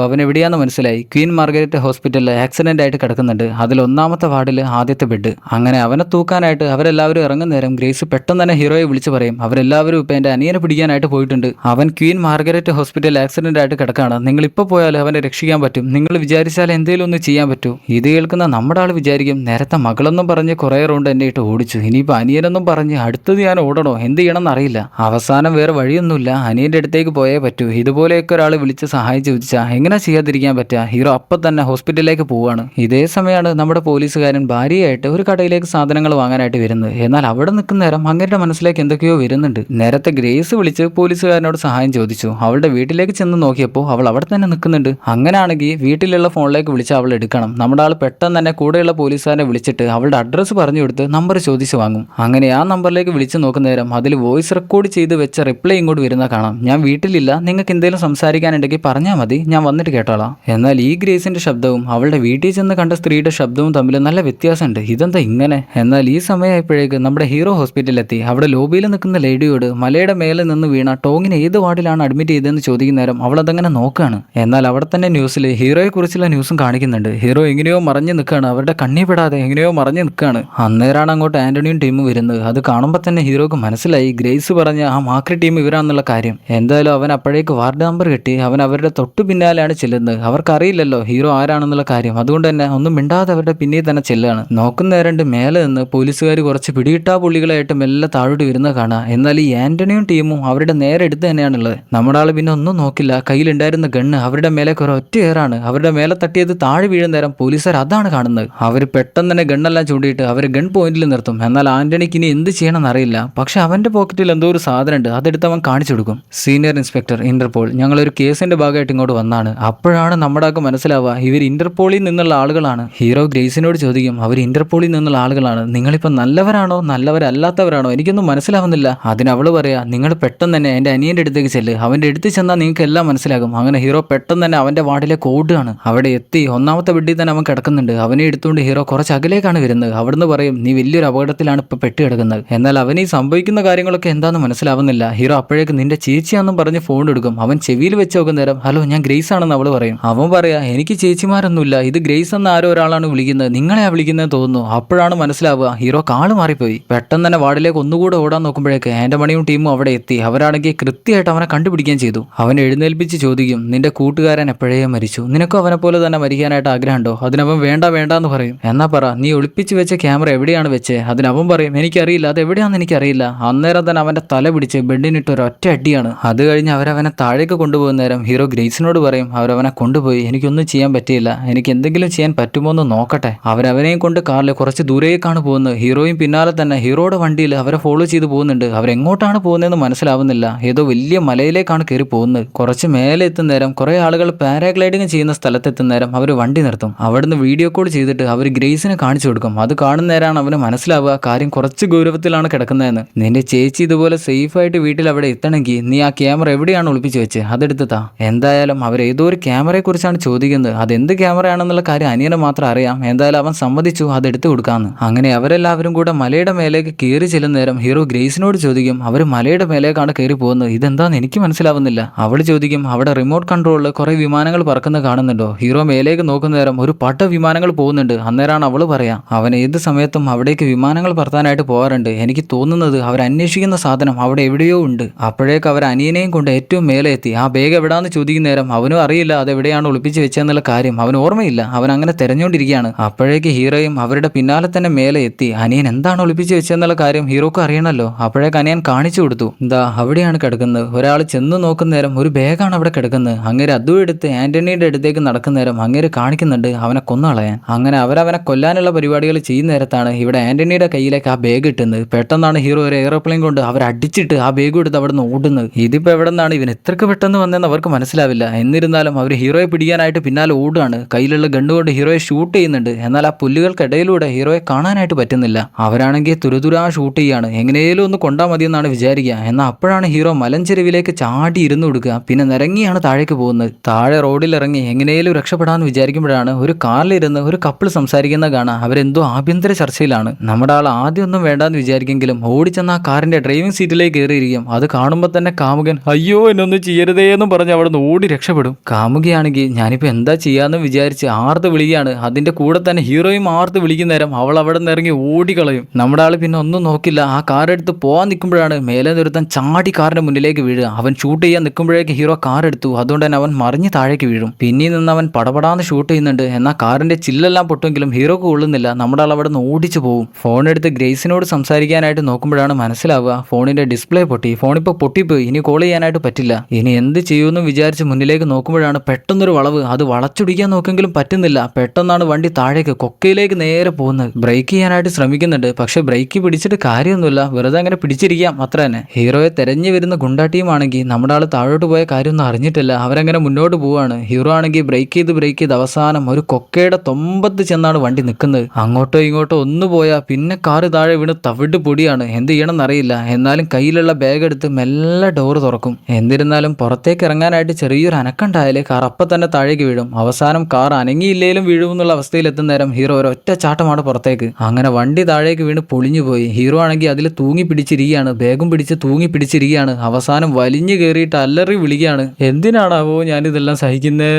അവൻ എവിടെയാന്ന് മനസ്സിലായി. ക്വീൻ മാർഗരറ്റ് ഹോസ്പിറ്റലിൽ ആക്സിഡന്റ് ആയിട്ട് കിടക്കുന്നുണ്ട്. അതിൽ 1ാമത്തെ വാർഡിൽ ആദ്യത്തെ ബെഡ്. അങ്ങനെ അവനെ തൂക്കാനായിട്ട് അവരെല്ലാവരും ഇറങ്ങുന്ന നേരം ഗ്രേസ് പെട്ടെന്ന് തന്നെ ഹീറോയെ വിളിച്ചു പറയും, അവരെല്ലാവരും ഇപ്പൊ എന്റെ അനിയനെ പിടിക്കാനായിട്ട് പോയിട്ടുണ്ട്. അവൻ ക്വീൻ മാർഗരറ്റ് ഹോസ്പിറ്റലിൽ ആക്സിഡന്റ് ആയിട്ട് കിടക്കാണ്. നിങ്ങൾ ഇപ്പൊ പോയാലും അവനെ രക്ഷിക്കാൻ പറ്റും. നിങ്ങൾ വിചാരിച്ചാൽ എന്തെങ്കിലും ഒന്ന് ചെയ്യാൻ പറ്റൂ. ഇത് കേൾക്കുന്ന നമ്മുടെ ആൾ വിചാരിക്കും, നേരത്തെ മകളെന്നും പറഞ്ഞ് കുറെ റൗണ്ട് എന്നെ ഇട്ട് ഓടിച്ചു. ഇനിയിപ്പോൾ അനിയനെന്നും പറഞ്ഞ് അടുത്തത് ഞാൻ ഓടണോ? എന്ത് ചെയ്യണമെന്ന് അറിയില്ല. അവസാനം വേറെ വഴിയൊന്നുമില്ല, അനിയന്റെ അടുത്തേക്ക് പോയേ പറ്റൂ. ഇതുപോലെയൊക്കെ ഒരാൾ വിളിച്ച് സഹായം ചോദിച്ചാൽ എങ്ങനെ ചെയ്യാതിരിക്കാൻ പറ്റുക? ഹീറോ അപ്പം തന്നെ ഹോസ്പിറ്റലിലേക്ക് പോവാണ്. ഇതേ സമയമാണ് നമ്മുടെ പോലീസുകാരൻ ഭാര്യയായിട്ട് ഒരു കടയിലേക്ക് സാധനങ്ങൾ വാങ്ങാനായിട്ട് വരുന്നത്. എന്നാൽ അവിടെ നിൽക്കുന്ന നേരം അങ്ങേരുടെ മനസ്സിലേക്ക് എന്തൊക്കെയോ വരുന്നുണ്ട്. നേരത്തെ ഗ്രേസ് വിളിച്ച് പോലീസുകാരനോട് സഹായം ചോദിച്ചു. അവളുടെ വീട്ടിലേക്ക് ചെന്ന് നോക്കിയപ്പോൾ അവൾ അവിടെ തന്നെ നിൽക്കുന്നുണ്ട്. അങ്ങനെയാണെങ്കിൽ വീട്ടിലുള്ള ഫോണിലേക്ക് വിളിച്ച് അവൾ എടുക്കണം. നമ്മുടെ ആൾ പെട്ടെന്ന് തന്നെ കൂടെയുള്ള പോലീസുകാരനെ വിളിച്ചിട്ട് അവളുടെ അഡ്രസ്സ് പറഞ്ഞു കൊടുത്ത് നമ്പർ ചോദിച്ചു വാങ്ങും. അങ്ങനെ ആ നമ്പറിലേക്ക് വിളിച്ച് നോക്കുന്ന നേരം അതിൽ വോയിസ് റെക്കോർഡ് ചെയ്ത് വെച്ച റിപ്ലൈ ഇങ്ങോട്ട് വരുന്ന കാണാം. ഞാൻ വീട്ടിലില്ല, നിങ്ങൾക്ക് എന്തെങ്കിലും സംസാരിക്കാനുണ്ടെങ്കിൽ പറഞ്ഞാൽ മതി, ഞാൻ വന്നിട്ട് കേട്ടോളാം. എന്നാൽ ഈ ഗ്രേസിന്റെ ശബ്ദവും അവളുടെ വീട്ടിൽ ചെന്ന് കണ്ട സ്ത്രീയുടെ ശബ്ദവും തമ്മിൽ നല്ല വ്യത്യാസമുണ്ട്. ഇതെന്താ ഇങ്ങനെ? എന്നാൽ ഈ സമയമായപ്പോഴേക്ക് നമ്മുടെ ഹീറോ ഹോസ്പിറ്റലിലെത്തി. അവിടെ ലോബിയിൽ നിൽക്കുന്ന ലേഡിയോട് മലയുടെ മേലെ നിന്ന് വീണ ടോങ്ങിനെ ഏത് വാർഡിലാണ് അഡ്മിറ്റ് ചെയ്തതെന്ന് ചോദിക്കുന്ന നേരം അവൾ അതങ്ങനെ നോക്കുകയാണ്. എന്നാൽ അവിടെ തന്നെ ന്യൂസിൽ ഹീറോയെ കുറിച്ചുള്ള ന്യൂസും കാണിക്കുന്നുണ്ട്. ഹീറോ എങ്ങനെയോ മറഞ്ഞു നിൽക്കുകയാണ്, അവരുടെ കണ്ണി പെടാതെ എങ്ങനെയോ മറഞ്ഞു നിൽക്കുകയാണ്. അന്നേരമാണ് അങ്ങോട്ട് ആന്റണിയും ടീമും വരുന്നത്. അത് കാണുമ്പോൾ തന്നെ ഹീറോക്ക് മനസ്സിലായി ഗ്രേസ് പറഞ്ഞ ആ മാക്രി ടീം ഇവരാന്നുള്ള കാര്യം. എന്തായാലും അവൻ അപ്പോഴേക്ക് വാർഡ് നമ്പർ കിട്ടി. അവൻ അവരുടെ തൊട്ടു പിന്നാലെയാണ് ചെല്ലുന്നത്. അവർക്കറിയില്ലല്ലോ ഹീറോ ആരാണെന്നുള്ള കാര്യം. അതുകൊണ്ട് തന്നെ ഒന്നും മിണ്ടാതെ അവരുടെ പിന്നിൽ തന്നെ ചെല്ലുകയാണ്. നോക്കുന്ന നേരണ്ട് മേലെ നിന്ന് പോലീസുകാർ കുറച്ച് പിടികിട്ടാ പുള്ളികളായിട്ട് മെല്ലെ താഴോട്ട് വരുന്ന കാണാം. എന്നാൽ ഈ ആന്റണിയും ടീമും അവരുടെ നേരെ എടുത്ത് തന്നെയാണുള്ളത്. നമ്മുടെ ആൾ പിന്നെ ഒന്നും നോക്കില്ല, കയ്യിലുണ്ടായിരുന്ന ഗണ്ണ് അവരുടെ മേലേക്ക് ഒരൊറ്റ ഏറാണ്. അവരുടെ മേലെ തട്ടിയത് താഴെ വീഴുന്ന നേരം പോലീസുകാർ അതാണ് കാണുന്നത്. അവർ പെട്ടെന്ന് തന്നെ ഗണ്ണെല്ലാം ചൂണ്ടിയിട്ട് അവർ ഗൺ പോയിന്റിൽ നിർത്തും. എന്നാൽ ആന്റണിക്ക് ഇനി എന്ത് ചെയ്യണമെന്ന് അറിയില്ല. പക്ഷെ അവന്റെ പോക്കറ്റിൽ എന്തോ ഒരു സാധനം ഉണ്ട്, അതെടുത്ത് അവൻ കാണിച്ചു കൊടുക്കും. സീനിയർ ഇൻസ്പെക്ടർ, ഇന്റർപോൾ, ഞങ്ങളൊരു കേസിന്റെ ഭാഗമായിട്ട് ഇങ്ങോട്ട് വന്നാണ്. അപ്പോഴാണ് നമ്മുടെ ആൾക്ക് മനസ്സിലാവുക ഇവർ ഇന്റർപോളിൽ നിന്നുള്ള ആളുകളാണ്. ഹീറോ ഗ്രേസിനോട് ചോദിക്കും, അവർ ഇന്റർപോളിൽ നിന്നുള്ള ആളുകളാണ്, നിങ്ങളിപ്പോൾ നല്ലവരാണോ നല്ലവരല്ലാത്തവരാണോ എനിക്കൊന്നും മനസ്സിലാവുന്നില്ല. അതിനവള് പറയാ, നിങ്ങൾ പെട്ടെന്ന് തന്നെ എൻ്റെ അനിയന്റെ അടുത്തേക്ക് ചെല്ല്, അവന്റെ അടുത്ത് ചെന്നാൽ നിങ്ങൾക്ക് എല്ലാം മനസ്സിലാകും. അങ്ങനെ ഹീറോ പെട്ടെന്ന് തന്നെ അവന്റെ വാർഡിലേക്ക് ഓടുകയാണ്. അവിടെ എത്തി 1ാമത്തെ ബെഡിൽ തന്നെ അവൻ കിടക്കുന്നുണ്ട്. അവനെ എടുത്തുകൊണ്ട് ഹീറോ കുറച്ച് അകലേക്കാണ് വരുന്നത്. അവിടുന്ന് പറയും, നീ വലിയൊരു അപകടത്തിലാണ് ഇപ്പൊ പെട്ട് കിടക്കുന്നത്. എന്നാൽ അവൻ ഈ സംഭവിക്കുന്ന കാര്യങ്ങളൊക്കെ എന്താണെന്ന് മനസ്സിലാവുന്നില്ല. ഹീറോ അപ്പോഴേക്ക് നിന്റെ ചേച്ചിയാണെന്നും പറഞ്ഞ് ഫോൺ എടുക്കും. അവൻ ചെവിയിൽ വെച്ച് നോക്കുന്ന നേരം, ഹലോ ഞാൻ ഗ്രേസ് ആണെന്ന് അവള് പറയും. അവൻ പറയാ, എനിക്ക് ചേച്ചിമാരൊന്നുമില്ല, ഇത് ഗ്രേസ് എന്ന ആരോ ഒരാളാണ് വിളിക്കുന്നത്, നിങ്ങളെയാ വിളിക്കുന്നത് തോന്നുന്നു. അപ്പോഴാണ് മനസ്സിലാവുക ഹീറോ കാള് മാറിപ്പോയി. പെട്ടെന്ന് തന്നെ വാർഡിലേക്ക് ഒന്നുകൂടെ ഓടാൻ നോക്കുമ്പോഴേക്ക് ആന്റമണിയും ടീമും അവിടെ എത്തി. അവരാണെങ്കിൽ കൃത്യമായിട്ട് അവനെ കണ്ടുപിടിക്കാൻ ചെയ്തു. അവനെ എഴുന്നേൽപ്പിച്ച് ചോദിക്കും, നിന്റെ കൂട്ടുകാരൻ എപ്പോഴേ മരിച്ചു, നിനക്കും അവനെ പോലെ തന്നെ മരിക്കാനായിട്ട് ആഗ്രഹമുണ്ടോ? അതിനവൻ വേണ്ട എന്ന് പറയും. എന്നാ പറ, നീ ഒളിപ്പിച്ച് വെച്ച ക്യാമറ എവിടെയാണ് വെച്ചേ? അതിനവൻ പറയും, എനിക്കറിയില്ല, അത് എവിടെയാണെന്ന് എനിക്കറിയില്ല. അന്നേരം തന്നെ അവന്റെ തല പിടിച്ച് ബെഡിനിട്ട് ഒരൊറ്റ അടിയാണ്. അത് കഴിഞ്ഞ് അവരവനെ താഴേക്ക് കൊണ്ടുപോകുന്ന നേരം ഹീറോ ഗ്രേസിനോട് പറയും, അവരവനെ കൊണ്ടുപോയി, എനിക്കൊന്നും ചെയ്യാൻ പറ്റിയില്ല, എനിക്ക് എന്തെങ്കിലും ചെയ്യാൻ പറ്റുമോ എന്ന് നോക്കട്ടെ. അവരവനെയും കൊണ്ട് കാറിൽ കുറച്ച് ദൂരേക്കാണ് പോകുന്നത്. ഹീറോയും പിന്നാലെ തന്നെ ഹീറോയുടെ വണ്ടിയിൽ അവരെ ഫോളോ ചെയ്ത് പോകുന്നുണ്ട്. അവരെങ്ങോട്ടാണ് പോകുന്നതെന്ന് മനസ്സിലാവുന്നില്ല. ഏതോ വലിയ മലയിലേക്കാണ് കയറി പോകുന്നത്. കുറച്ച് മേലെ എത്തുന്ന നേരം കുറെ ആളുകൾ പാരാഗ്ലൈഡിങ് ചെയ്യുന്ന സ്ഥലത്തെത്തുന്ന നേരം അവർ വണ്ടി നിർത്തും. അവിടുന്ന് വീഡിയോ കോൾ ചെയ്തിട്ട് അവർ ഗ്രേസിനെ കാണിച്ചു കൊടുക്കും. അത് കാണുന്ന നേരമാണ് അവന് മനസ്സിലാവുക കാര്യം കുറച്ച് ഗൗരവത്തിലാണ് കിടക്കുന്നതെന്ന്. നിന്റെ ചേച്ചി ഇതുപോലെ സേഫ് ആയിട്ട് വീട്ടിൽ അവിടെ എത്തണമെങ്കിൽ നീ ആ ക്യാമറ എവിടെയാണ് ഒളിപ്പിച്ച് വെച്ച് അതെടുത്താ. എന്തായാലും അവർ ഏതോ ഒരു ക്യാമറയെ കുറിച്ചാണ് ചോദിക്കുന്നത്. അതെന്ത് ക്യാമറയാണെന്നുള്ള കാര്യം അനിയന് മാത്രം അറിയാം. എന്തായാലും അവൻ സമ്മതിച്ചു അതെടുത്ത് കൊടുക്കാന്ന്. അങ്ങനെ അവരെല്ലാവരും കൂടെ മലയുടെ മേലേക്ക് കയറി ചെല്ലുന്ന നേരം ഹീറോ ഗ്രേസിനോട് ചോദിക്കും, അവർ മലയുടെ മേലേക്കാണ് കയറി പോകുന്നത്, ഇതെന്താന്ന് എനിക്ക് മനസ്സിലാവുന്നില്ല. അവൾ ചോദിക്കും, അവിടെ റിമോട്ട് കൺട്രോളിൽ കുറെ വിമാനങ്ങൾ പറക്കുന്നത് കാണുന്നുണ്ടോ? ഹീറോ മേലേക്ക് നോക്കുന്ന നേരം ഒരു പട്ട വിമാനങ്ങൾ പോകുന്നുണ്ട്. അന്നേരമാണ് അവള് പറയാം, അവൻ ഏത് സമയത്തും അവിടേക്ക് വിമാനങ്ങൾ പറത്താനായിട്ട് പോകാറുണ്ട്, എനിക്ക് തോന്നുന്നത് അവർ അന്വേഷിക്കുന്ന സാധനം അവിടെ എവിടെയോ ഉണ്ട്. അപ്പോഴേക്ക് അവർ അനിയനെയും കൊണ്ട് ഏറ്റവും മേലെ എത്തി. ആ ബാഗ് എവിടാന്ന് ചോദിക്കുന്ന നേരം അവനും അറിയില്ല അതെവിടെയാണ് ഒളിപ്പിച്ച് വെച്ചെന്നുള്ള കാര്യം. അവൻ ഓർമ്മയില്ല, അവൻ അങ്ങനെ തെരഞ്ഞുകൊണ്ടിരിക്കുകയാണ്. അപ്പോഴേക്ക് ഹീറോയും അവരുടെ പിന്നാലെ തന്നെ മേലെ എത്തി. അനിയൻ എന്താണ് ഒളിപ്പിച്ച് വെച്ചെന്നുള്ള കാര്യം ഹീറോക്ക് അറിയണമല്ലോ. അപ്പോഴേക്ക് അനിയൻ കാണിച്ചു കൊടുത്തു, എന്താ അവിടെയാണ് കിടക്കുന്നത്. ഒരാൾ ചെന്ന് നോക്കുന്ന നേരം ഒരു ബാഗാണ് അവിടെ കിടക്കുന്നത്. അങ്ങനെ അതും എടുത്ത് ആന്റണിയുടെ അടുത്തേക്ക് നടക്കുന്ന നേരം അങ്ങേര് കാണിക്കുന്നുണ്ട് അവനെ കൊന്നുകളയാൻ. അങ്ങനെ അവരവനെ കൊല്ലാനുള്ള പരിപാടികൾ ചെയ്യുന്ന നേരത്താണ് ഇവിടെ ആന്റണിയുടെ കയ്യിലേക്ക് ആ ബാഗ് കിട്ടുന്നത്. പെട്ടെന്നാണ് ഹീറോ ഒരു എയർപ്ലെയിൻ കൊണ്ട് അവരടിച്ചിട്ട് ആ ബാഗ് എടുത്ത് അവിടെ നിന്ന് ഓടുന്നത്. ഇതിപ്പോ എവിടെ നിന്നാണ് ഇവൻ എത്രക്ക് പെട്ടെന്ന് വന്നതെന്ന് അവർക്ക് മനസ്സിലാവില്ല. എന്നിരുന്നാലും അവർ ഹീറോയെ പിടിക്കാനായിട്ട് പിന്നാലെ ഓടുകയാണ്. കയ്യിലുള്ള ഗണ്ണുകൊണ്ട് ഹീറോയെ ഷൂട്ട് ചെയ്യുന്നുണ്ട്. എന്നാൽ ആ പുല്ലുകൾക്കിടയിലൂടെ ഹീറോയെ കാണാനായിട്ട് പറ്റുന്നില്ല. അവരാണെങ്കിൽ തുരുതുരാ ഷൂട്ട് ചെയ്യാണ്. എങ്ങനെയും ഒന്ന് കൊണ്ടാൽ മതിയെന്നാണ് വിചാരിക്കുക. എന്നാൽ അപ്പോഴാണ് ഹീറോ മലഞ്ചെരുവിലേക്ക് ചാടി ഇരുന്ന് കൊടുക്കുക. പിന്നെ നിരങ്ങിയാണ് താഴേക്ക് പോകുന്നത്. താഴെ റോഡിലിറങ്ങി എങ്ങനെയും രക്ഷപ്പെടാമെന്ന് വിചാരിക്കുമ്പോഴാണ് ഒരു കാറിലിരുന്ന് ഒരു കപ്പിൾ സംസാരിക്കുന്ന കാണാം. അവരെന്തോ ആഭ്യന്തര ചർച്ചയിലാണ്. നമ്മുടെ ആൾ ആദ്യമൊന്നും വേണ്ടാന്ന് വിചാരിക്കെങ്കിലും ഓടിച്ചെന്ന് ആ കാറിന്റെ ഡ്രൈവിംഗ് സീറ്റിലേക്ക് കയറിയിരിക്കും. അത് കാണുമ്പോൾ തന്നെ കാമുകൻ അയ്യോ എന്നൊന്നും ചെയ്യരുതേ എന്നും പറഞ്ഞ് അവിടെ നിന്ന് ഓടി രക്ഷപ്പെടും. കാമുകയാണെങ്കിൽ ഞാനിപ്പോൾ എന്താ ചെയ്യാന്ന് വിചാരിച്ച് ആർത്ത് വിളിക്കുകയാണ്. അതിന്റെ കൂടെ തന്നെ ഹീറോയും ആർത്ത് വിളിക്കുന്ന നേരം അവൾ അവിടെ നിന്ന് ഇറങ്ങി ഓടിക്കളയും. നമ്മുടെ ആൾ പിന്നെ ഒന്നും നോക്കില്ല. ആ കാർ എടുത്ത് പോകാൻ നിൽക്കുമ്പോഴാണ് മേലെ നിർത്താൻ ചാടി കാറിന്റെ മുന്നിലേക്ക് വീഴുക. അവൻ ഷൂട്ട് ചെയ്യാൻ നിൽക്കുമ്പോഴേക്ക് ഹീറോ കാർ എടുത്തു. അതുകൊണ്ട് തന്നെ അവൻ മറിഞ്ഞ് താഴേക്ക് വീഴും. പിന്നീട് നിന്ന് അവൻ പടപടാന്ന് ഷൂട്ട് ചെയ്യുന്നുണ്ട്. എന്നാൽ കാറിന്റെ ചില്ലെല്ലാം പൊട്ടുമെങ്കിലും ഹീറോക്ക് കൊള്ളുന്നില്ല. നമ്മുടെ ആൾ അവിടെ നിന്ന് ഓടിച്ചു പോകും. ഫോൺ എടുത്ത് ഗ്രേസിനോട് സംസാരിക്കാനായിട്ട് നോക്കുമ്പോഴാണ് മനസ്സിലാവുക ഫോണിന്റെ ഡിസ്പ്ലേ പൊട്ടി. ഫോണിപ്പോൾ പൊട്ടിപ്പോയി. ഇനി കോൾ ചെയ്യാനായിട്ട് പറ്റില്ല. ഇനി എന്ത് ചെയ്യുമെന്ന് വിചാരിച്ച് മുന്നിലേക്ക് നോക്കുമ്പോഴാണ് പെട്ടെന്നൊരു വളവ്. അത് വളച്ചൊടിക്കാൻ നോക്കെങ്കിലും പറ്റുന്നില്ല. പെട്ടെന്നാണ് വണ്ടി താഴേക്ക് കൊക്കയിലേക്ക് നേരെ പോകുന്നത്. ബ്രേക്ക് ചെയ്യാനായിട്ട് ശ്രമിക്കുന്നുണ്ട്. പക്ഷെ ബ്രേക്ക് പിടിച്ചിട്ട് കാര്യമൊന്നുമില്ല. വെറുതെ അങ്ങനെ പിടിച്ചിരിക്കാം അത്ര തന്നെ. ഹീറോയെ തെരഞ്ഞു വരുന്ന ഗുണ്ടാ ടീമാണെങ്കിൽ നമ്മുടെ ആൾ താഴോട്ട് പോയ കാര്യമൊന്നും അറിഞ്ഞിട്ടില്ല. അവരങ്ങനെ മുന്നോട്ട് പോവാണ്. ഹീറോ ആണെങ്കിൽ ബ്രേക്ക് ചെയ്ത് അവസാനം ഒരു കൊക്കയുടെ തൊമ്പത്ത് ചെന്നാണ് വണ്ടി നിൽക്കുന്നത്. അങ്ങോട്ടോ ഇങ്ങോട്ടോ ഒന്ന് പോയാൽ പിന്നെ കാറ് താഴെ വീണ് തവിട്ട് പൊടിയാണ്. എന്ത് ചെയ്യണമെന്നറിയില്ല. എന്നാലും കയ്യിലുള്ള ബാഗ് എടുത്ത് മെല്ലെ ഡോറ് തുറക്കും. എന്നിരുന്നാലും പുറത്തേക്ക് ഇറങ്ങാനായിട്ട് ചെറിയൊരു അനക്കണ്ടായാലേ കാർ അപ്പം തന്നെ താഴേക്ക് വീഴും. അവസാനം കാർ അനങ്ങിയില്ലേലും വീഴുമെന്നുള്ള അവസ്ഥയിൽ എത്തുന്ന നേരം ഹീറോ ഒരൊറ്റ ചാട്ടമാണ് പുറത്തേക്ക്. അങ്ങനെ വണ്ടി താഴേക്ക് വീണ് പൊളിഞ്ഞു പോയി. ഹീറോ ആണെങ്കിൽ അതിൽ തൂങ്ങി പിടിച്ചിരിക്കുകയാണ്. ബാഗും പിടിച്ച് തൂങ്ങി പിടിച്ചിരിക്കുകയാണ്. അവസാനം വലിഞ്ഞു കയറിയിട്ട് അല്ലറി വിളിക്കുകയാണ് എന്തിനാണാവോ ഞാനിതെല്ലാം സഹിക്കുന്നേ.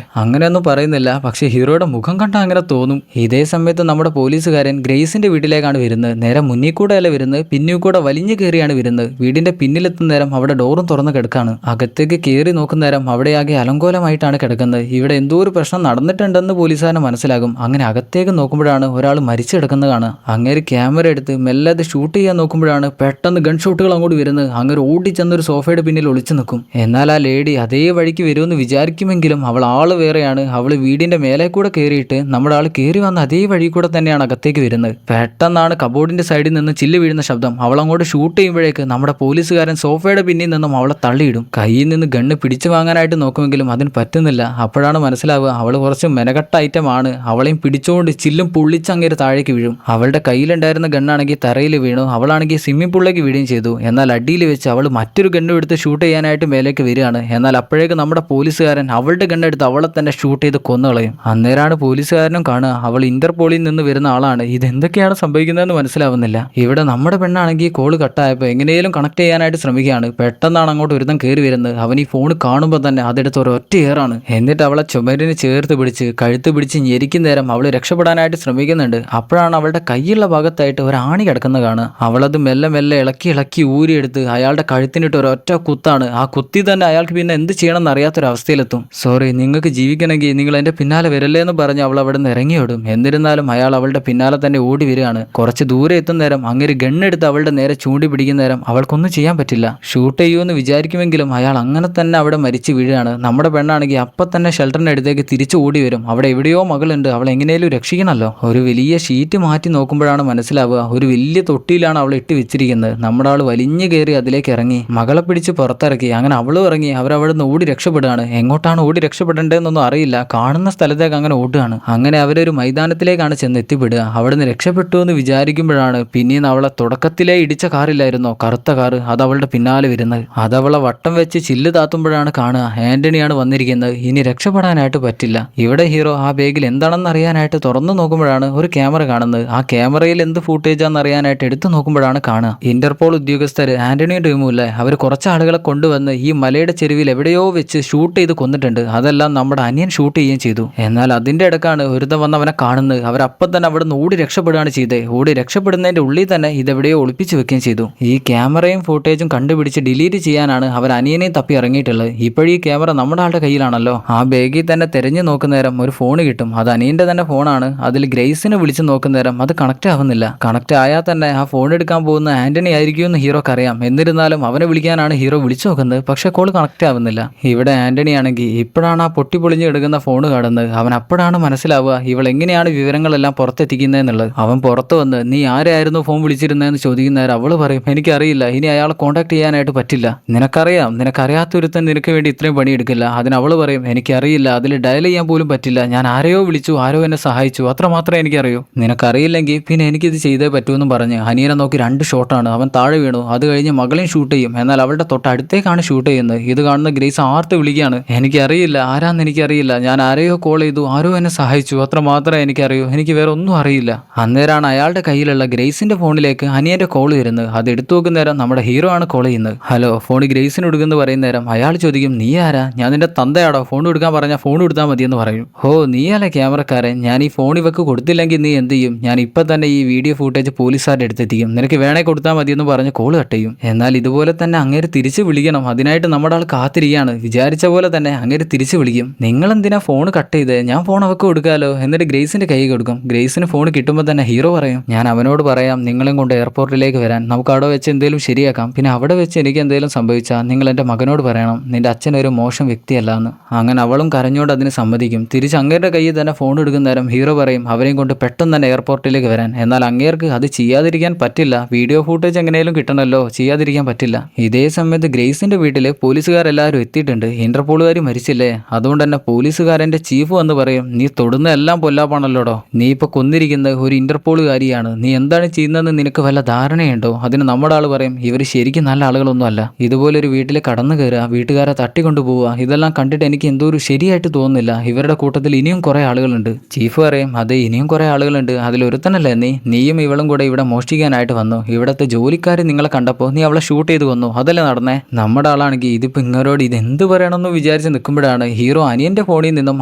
അങ്ങനെയൊന്നും പറയുന്നില്ല. പക്ഷെ ഹീറോയുടെ മുഖം കണ്ടാൽ അങ്ങനെ തോന്നും. ഇതേ സമയത്ത് നമ്മുടെ പോലീസുകാരൻ ഗ്രേസിന്റെ വീട്ടിലേക്കാണ് വരുന്നത്. നേരെ മുന്നിൽ കൂടെ അല്ല വരുന്നത്, പിന്നിൽ കൂടെ വലിഞ്ഞു കയറിയാണ് വരുന്നത്. വീടിന്റെ പിന്നിലെത്തുന്ന നേരം അവിടെ ഡോറും തുറന്ന് കിടക്കാണ്. അകത്തേക്ക് കയറി നോക്കുന്ന നേരം അവിടെയാകെ അലങ്കോലമായിട്ടാണ് കിടക്കുന്നത്. ഇവിടെ എന്തോ ഒരു പ്രശ്നം നടന്നിട്ടുണ്ടെന്ന് പോലീസുകാരന് മനസ്സിലാകും. അങ്ങനെ അകത്തേക്ക് നോക്കുമ്പോഴാണ് ഒരാൾ മരിച്ചു കിടക്കുന്നത് കാണുക. അങ്ങേര് ക്യാമറ എടുത്ത് മെല്ലെ അത് ഷൂട്ട് ചെയ്യാൻ നോക്കുമ്പോഴാണ് പെട്ടെന്ന് ഗൺ ഷോട്ടുകൾ അങ്ങോട്ട് വരുന്നത്. അങ്ങനെ ഓടിച്ചെന്നൊരു സോഫയുടെ പിന്നിൽ ഒളിച്ചു നിൽക്കും. എന്നാൽ ആ ലേഡി അതേ വഴിക്ക് വരുമെന്ന് വിചാരിക്കുമെങ്കിലും അവൾ ആള് വേറെയാണ്. അവൾ വീടിന്റെ മേലെ കൂടെ കയറിയിട്ട് നമ്മുടെ ആൾ കയറി വന്ന അതേ വഴി കൂടെ തന്നെയാണ് അകത്തേക്ക് വരുന്നത്. പെട്ടെന്നാണ് കബോർഡിന്റെ സൈഡിൽ നിന്ന് ചില്ല് വീഴുന്ന ശബ്ദം. അവൾ അങ്ങോട്ട് ഷൂട്ട് ചെയ്യുമ്പോഴേക്ക് നമ്മുടെ പോലീസുകാരൻ സോഫയുടെ പിന്നിൽ നിന്നും അവളെ തള്ളിയിടും. കയ്യിൽ നിന്ന് ഗണ്ണ് പിടിച്ചു വാങ്ങാനായിട്ട് നോക്കുമെങ്കിലും അതിന് പറ്റുന്നില്ല. അപ്പോഴാണ് മനസ്സിലാവുക അവൾ കുറച്ച് മെനകെട്ട ഐറ്റമാണ്. അവളെയും പിടിച്ചുകൊണ്ട് ചില്ലും പൊള്ളിച്ചങ്ങേര് താഴേക്ക് വീഴും. അവളുടെ കയ്യിലുണ്ടായിരുന്ന ഗണ്ണാണെങ്കിൽ തറയിൽ വീണു. അവളാണെങ്കിൽ സ്വിമ്മിംഗ് പൂളിലേക്ക് വീഴുകയും ചെയ്തു. എന്നാൽ അടിയിൽ വെച്ച് അവൾ മറ്റൊരു ഗണ്ണ് എടുത്ത് ഷൂട്ട് ചെയ്യാനായിട്ട് മേലേക്ക് വരികയാണ്. എന്നാൽ അപ്പോഴേക്ക് നമ്മുടെ പോലീസുകാരൻ അവളുടെ ഗണ്ണെടുത്ത് അവളെ തന്നെ ഷൂട്ട് ചെയ്ത് കൊന്നുകളയും. അന്നേരമാണ് പോലീസുകാരനും കാണുക അവൾ ഇന്റർപോളിൽ നിന്ന് വരുന്ന ആളാണ്. ഇതെന്തൊക്കെയാണ് സംഭവിക്കുന്നതെന്ന് മനസ്സിലാവുന്നില്ല. ഇവിടെ നമ്മുടെ പെണ്ണാണെങ്കിൽ കോള് കട്ടായപ്പോൾ എങ്ങനെയും കണക്ട് ചെയ്യാനായിട്ട് ശ്രമിക്കുകയാണ്. പെട്ടെന്നാണ് അങ്ങോട്ട് ഒരുത്തം കയറി വരുന്നത്. അവൻ ഈ ഫോൺ കാണുമ്പോൾ തന്നെ അതെടുത്ത് ഒരൊറ്റ ഏറാണ്. എന്നിട്ട് അവളെ ചുമരിന് ചേർത്ത് പിടിച്ച് കഴുത്ത് പിടിച്ച് ഞെരിക്കുന്ന നേരം അവൾ രക്ഷപ്പെടാനായിട്ട് ശ്രമിക്കുന്നുണ്ട്. അപ്പോഴാണ് അവളുടെ കൈയുള്ള ഭാഗത്തായിട്ട് ഒരു ആണി കിടക്കുന്നത് കാണുക. അവളത് മെല്ലെ മെല്ലെ ഇളക്കി ഊരിയെടുത്ത് അയാളുടെ കഴുത്തിനിട്ട് ഒരൊറ്റ കുത്താണ്. ആ കുത്തി തന്നെ അയാൾക്ക് പിന്നെ എന്ത് ചെയ്യണമെന്ന് അറിയാത്തൊരവസ്ഥയിലെത്തും. സോറി, നിങ്ങൾക്ക് ജീവിക്കണമെങ്കിൽ നിങ്ങൾ എൻ്റെ പിന്നാലെ വരല്ലേ എന്ന് പറഞ്ഞ് അവൾ അവിടെ നിന്ന് ഇറങ്ങിയോടും. എന്നിരുന്നാലും അയാൾ അവളുടെ പിന്നാലെ തന്നെ ഓടി വരികയാണ്. കുറച്ച് ദൂരെ എത്തുന്ന നേരം അങ്ങനെ ഗണ്ണെടുത്ത് അവളുടെ നേരെ ചൂണ്ടി പിടിക്കുന്ന നേരം അവൾക്കൊന്നും ചെയ്യാൻ പറ്റില്ല. ഷൂട്ട് ചെയ്യുമെന്ന് വിചാരിക്കുമെങ്കിലും അയാൾ അങ്ങനെ തന്നെ അവിടെ മരിച്ചു വീഴുകയാണ്. നമ്മുടെ പെണ്ണാണെങ്കിൽ അപ്പം തന്നെ ഷെൽട്ടറിൻ്റെ അടുത്തേക്ക് തിരിച്ചു ഓടി വരും. അവിടെ എവിടെയോ മകളുണ്ട്, അവൾ എങ്ങനെയും രക്ഷിക്കണമല്ലോ. ഒരു വലിയ ഷീറ്റ് മാറ്റി നോക്കുമ്പോഴാണ് മനസ്സിലാവുക ഒരു വലിയ തൊട്ടിയിലാണ് അവൾ ഇട്ട് വെച്ചിരിക്കുന്നത്. നമ്മുടെ ആൾ വലിഞ്ഞു കയറി അതിലേക്ക് ഇറങ്ങി മകളെ പിടിച്ച് പുറത്തിറക്കി. അങ്ങനെ അവളും ഇറങ്ങി. അവരവിടെ നിന്ന് ഓടി രക്ഷപ്പെടുകയാണ്. എങ്ങോട്ടാണ് ഓടി രക്ഷപ്പെടേണ്ടതെന്നൊന്നും അറിയില്ല. കാണുന്ന സ്ഥലത്തേക്ക് അങ്ങനെ ഓടുകയാണ്. അങ്ങനെ അവരൊരു മൈതാനത്തിലേക്കാണ് ചെന്ന് എത്തിപ്പെടുക. അവിടെ നിന്ന് രക്ഷപ്പെട്ടു എന്ന് വിചാരിക്കുമ്പോഴാണ് പിന്നീട് അവളെ തുടക്കത്തിലേ ഇടിച്ച കാറില്ലായിരുന്നോ കറുത്ത കാറ്, അത് അവളുടെ പിന്നാലെ വരുന്നത്. അതവളെ വട്ടം വെച്ച് ചില്ല് താത്തുമ്പോഴാണ് കാണുക ആന്റണിയാണ് വന്നിരിക്കുന്നത്. ഇനി രക്ഷപ്പെടാനായിട്ട് പറ്റില്ല. ഇവിടെ ഹീറോ ആ ബാഗിൽ എന്താണെന്ന് അറിയാനായിട്ട് തുറന്നു നോക്കുമ്പോഴാണ് ഒരു ക്യാമറ കാണുന്നത്. ആ ക്യാമറയിൽ എന്ത് ഫൂട്ടേജാന്ന് അറിയാനായിട്ട് എടുത്തു നോക്കുമ്പോഴാണ് കാണുക ഇന്റർപോൾ ഉദ്യോഗസ്ഥർ ആന്റണിയും ടീമുമില്ലേ അവർ കുറച്ച് ആളുകളെ കൊണ്ടുവന്ന് ഈ മലയുടെ ചെരുവിൽ എവിടെയോ വെച്ച് ഷൂട്ട് ചെയ്ത് കൊന്നിട്ടുണ്ട്. അതെല്ലാം നമ്മുടെ അനിയൻ ഷൂട്ട് ചെയ്യുകയും ചെയ്തു. എന്നാൽ അതിന്റെ ഇടക്കാണ് ഒരുത്തം വന്ന് അവനെ കാണുന്നത്. അവരപ്പം തന്നെ അവിടെ നിന്ന് ഓടി രക്ഷപ്പെടുകയാണ് ചെയ്തത്. ഓടി രക്ഷപ്പെടുന്നതിന്റെ ഉള്ളിൽ തന്നെ ഇതെവിടെയോ ഒളിപ്പിച്ചു വെക്കുകയും ചെയ്തു. ഈ ക്യാമറയും ഫൂട്ടേജും കണ്ടുപിടിച്ച് ഡിലീറ്റ് ചെയ്യാനാണ് അവർ അനിയനെയും തപ്പി ഇറങ്ങിയിട്ടുള്ളത്. ഇപ്പോഴീ ക്യാമറ നമ്മുടെ ആളുടെ കയ്യിലാണല്ലോ. ആ ബാഗിൽ തന്നെ തിരഞ്ഞു നോക്കുന്ന നേരം ഒരു ഫോൺ കിട്ടും. അത് അനിയന്റെ തന്നെ ഫോണാണ്. അതിൽ ഗ്രേസിനെ വിളിച്ച് നോക്കുന്ന നേരം അത് കണക്ട് ആവുന്നില്ല. കണക്ട് ആയാൽ തന്നെ ആ ഫോൺ എടുക്കാൻ പോകുന്ന ആന്റണി ആയിരിക്കുമെന്ന് ഹീറോക്ക് അറിയാം. എന്നിരുന്നാലും അവനെ വിളിക്കാനാണ് ഹീറോ വിളിച്ചു നോക്കുന്നത്. പക്ഷെ കോൾ കണക്ട് ആവുന്നില്ല. ഇവിടെ ആന്റണി ആണെങ്കിൽ ഇപ്പോഴാണ് ആ പൊട്ടിപ്പൊളിഞ്ഞ് എടുക്കുന്ന ഫോൺ കാണുന്നത്. അവൻ അപ്പോഴാണ് മനസ്സിലാവുക ഇവൾ എങ്ങനെയാണ് വിവരങ്ങളെല്ലാം പുറത്തെത്തിക്കുന്നതെന്നുള്ളത്. അവൻ പുറത്ത് വന്ന് നീ ആരായിരുന്നു ഫോൺ വിളിച്ചിരുന്നതെന്ന് ചോദിക്കുന്ന നേരം അവള് പറയും എനിക്കറിയില്ല, ഇനി അയാളെ കോൺടാക്ട് ചെയ്യാനായിട്ട് പറ്റില്ല. നിനക്കറിയാം, നിനക്കറിയാത്തൊരുത്തൻ നിനക്ക് വേണ്ടി ഇത്രയും പണിയെടുക്കില്ല. അതിന് അവള് പറയും എനിക്കറിയില്ല, പറ്റില്ല, അതിൽ ഡയൽ ചെയ്യാൻ പോലും പറ്റില്ല. ഞാൻ ആരെയോ വിളിച്ചു, ആരോ എന്നെ സഹായിച്ചു, അത്ര മാത്രമേ എനിക്കറിയൂ. നിനക്കറിയില്ലെങ്കിൽ പിന്നെ എനിക്കിത് ചെയ്തേ പറ്റുമെന്നും പറഞ്ഞ് അനിയനെ നോക്കി 2 ഷോട്ടാണ്. അവൻ താഴെ വീണു. അത് കഴിഞ്ഞ് മകളെയും ഷൂട്ട് ചെയ്യും. എന്നാൽ അവളുടെ തൊട്ടടുത്തേക്കാണ് ഷൂട്ട് ചെയ്യുന്നത്. ഇത് കാണുന്ന ഗ്രേസ് ആർത്ത് വിളിക്കുകയാണ്, എനിക്കറിയില്ല, ആരാന്ന് എനിക്കറിയില്ല, ഞാൻ ആരെയോ കോൾ ചെയ്തു, ആരോ എന്നെ സഹായിച്ചു, അത്ര മാത്രമേ എനിക്കറിയൂ, എനിക്ക് വേറെ ഒന്നും അറിയില്ല. അന്നേരമാണ് അയാളുടെ കയ്യിലുള്ള ഗ്രേസിന്റെ ഫോണിലേക്ക് അനിയന്റെ കോൾ വരുന്നത്. അത് എടുത്തു നോക്കുന്ന നേരം നമ്മുടെ ഹീറോ ആണ് കോൾ ചെയ്യുന്നത്. ഹലോ, ഫോൺ ഗ്രേസിന് എടുക്കുന്നു പറയുന്ന നേരം അയാൾ ചോദിക്കും, നീ ആരാ? ഞാൻ നിന്റെ തന്തയാടോ? ഫോൺ എടുക്കാൻ പറഞ്ഞാൽ ഫോൺ എടുത്താൽ മതിയെന്ന് പറയും. ഓ, നീയല്ലേ ക്യാമറക്കാരൻ, ഞാൻ ഈ ഫോൺ ഇവക്ക് കൊടുത്തില്ലെങ്കിൽ നീ എന്ത് ചെയ്യും? ഞാൻ ഇപ്പം തന്നെ ഈ വീഡിയോ ഫുട്ടേജ് പോലീസുകാരുടെ അടുത്തെത്തിക്കും, നിനക്ക് വേണേ കൊടുത്താൽ മതിയെന്ന് പറഞ്ഞ് കോൾ കട്ട് ചെയ്യും. എന്നാൽ ഇതുപോലെ തന്നെ അങ്ങേര് തിരിച്ചു വിളിക്കണം, അതിനായിട്ട് നമ്മുടെ ആൾ കാത്തിരിക്കുകയാണ്. വിചാരിച്ച പോലെ തന്നെ അങ്ങേര് തിരിച്ചു വിളിക്കും. നിങ്ങൾ എന്തിനാ ഫോൺ കട്ട് ചെയ്ത്? ഞാൻ ഫോൺ അവക്ക് കൊടുക്കാലോ. എന്നിട്ട് ഗ്രേസിന്റെ കൈ കൊടുക്കും. ഗ്രേസിന് ഫോൺ കിട്ടുമ്പോൾ തന്നെ ഹീറോ പറയും, ഞാൻ അവനോട് പറയാം നിങ്ങളും കൊണ്ട് എയർപോർട്ടിലേക്ക് വരാൻ, നമുക്ക് അവിടെ വെച്ച് എന്തെങ്കിലും ശരിയാക്കാം. പിന്നെ അവിടെ വെച്ച് എനിക്ക് എന്തെങ്കിലും സംഭവിച്ചാൽ നിങ്ങൾ എൻ്റെ മകനോട് പറയണം, നിന്റെ അച്ഛൻ ഒരു മോശം വ്യക്തിയല്ല എന്ന്. അങ്ങനെ അവളും കരഞ്ഞോണ്ട് അതിന് സമ്മതിക്കും. തിരിച്ച് അങ്ങേരുടെ കയ്യിൽ തന്നെ ഫോൺ എടുക്കുന്ന നേരം ഹീറോ പറയും അവരെയും കൊണ്ട് പെട്ടെന്ന് തന്നെ എയർപോർട്ടിലേക്ക് വരാൻ. എന്നാൽ അങ്ങേർക്ക് അത് ചെയ്യാതിരിക്കാൻ പറ്റില്ല, വീഡിയോ ഫുട്ടേജ് എങ്ങനെയും കിട്ടണമല്ലോ, ചെയ്യാതിരിക്കാൻ പറ്റില്ല. ഇതേ സമയത്ത് ഗ്രേസിന്റെ വീട്ടിൽ പോലീസുകാരെല്ലാവരും എത്തിയിട്ടുണ്ട്. ഇന്റർപോളുകാർ മരിച്ചില്ലേ, അതുകൊണ്ട് തന്നെ പോലീസുകാരന്റെ ചീഫ് വന്ന് പറയും, നീ തൊടുന്ന എല്ലാം പൊല്ലാപ്പാണല്ലോടോ, നീ ഇപ്പൊ കൊന്നിരിക്കുന്നത് ഒരു ഇന്റർപോളുകാരിയാണ്, നീ എന്താണ് ചെയ്യുന്നതെന്ന് നിനക്ക് വല്ല ധാരണയുണ്ടോ? അതിന് നമ്മുടെ ആൾ പറയും, ഇവർ ശരിക്കും നല്ല ആളുകളൊന്നും അല്ല, ഇതുപോലൊരു വീട്ടിൽ കടന്നു കയറുക, വീട്ടുകാരെ തട്ടിക്കൊണ്ടു പോവുക, ഇതെല്ലാം കണ്ടിട്ട് എനിക്ക് എന്തോ ഒരു ശരിയായിട്ട് തോന്നുന്നില്ല. ഇവരുടെ കൂട്ടത്തിൽ ഇനിയും കുറെ ആളുകളുണ്ട്. ചീഫ് പറയും, അതെ ഇനിയും കുറെ ആളുകളുണ്ട്, അതിലൊരുത്തനല്ലേ നീയും ഇവളും കൂടെ ഇവിടെ മോഷ്ടിക്കാനായിട്ട് വന്നു. ഇവിടത്തെ ജോലിക്കാർ നിങ്ങളെ കണ്ടപ്പോൾ നീ അവളെ ഷൂട്ട് ചെയ്ത് കൊന്നു, അതല്ലേ നടന്നേ? നമ്മുടെ ആളാണെങ്കിൽ ഇതിപ്പോ ഇങ്ങനോട് ഇതെന്ത് പറയണമെന്ന് വിചാരിച്ച് നിൽക്കുമ്പോഴാണ് ഹീറോ അനിയന്റെ ഫോണിൽ നിന്നും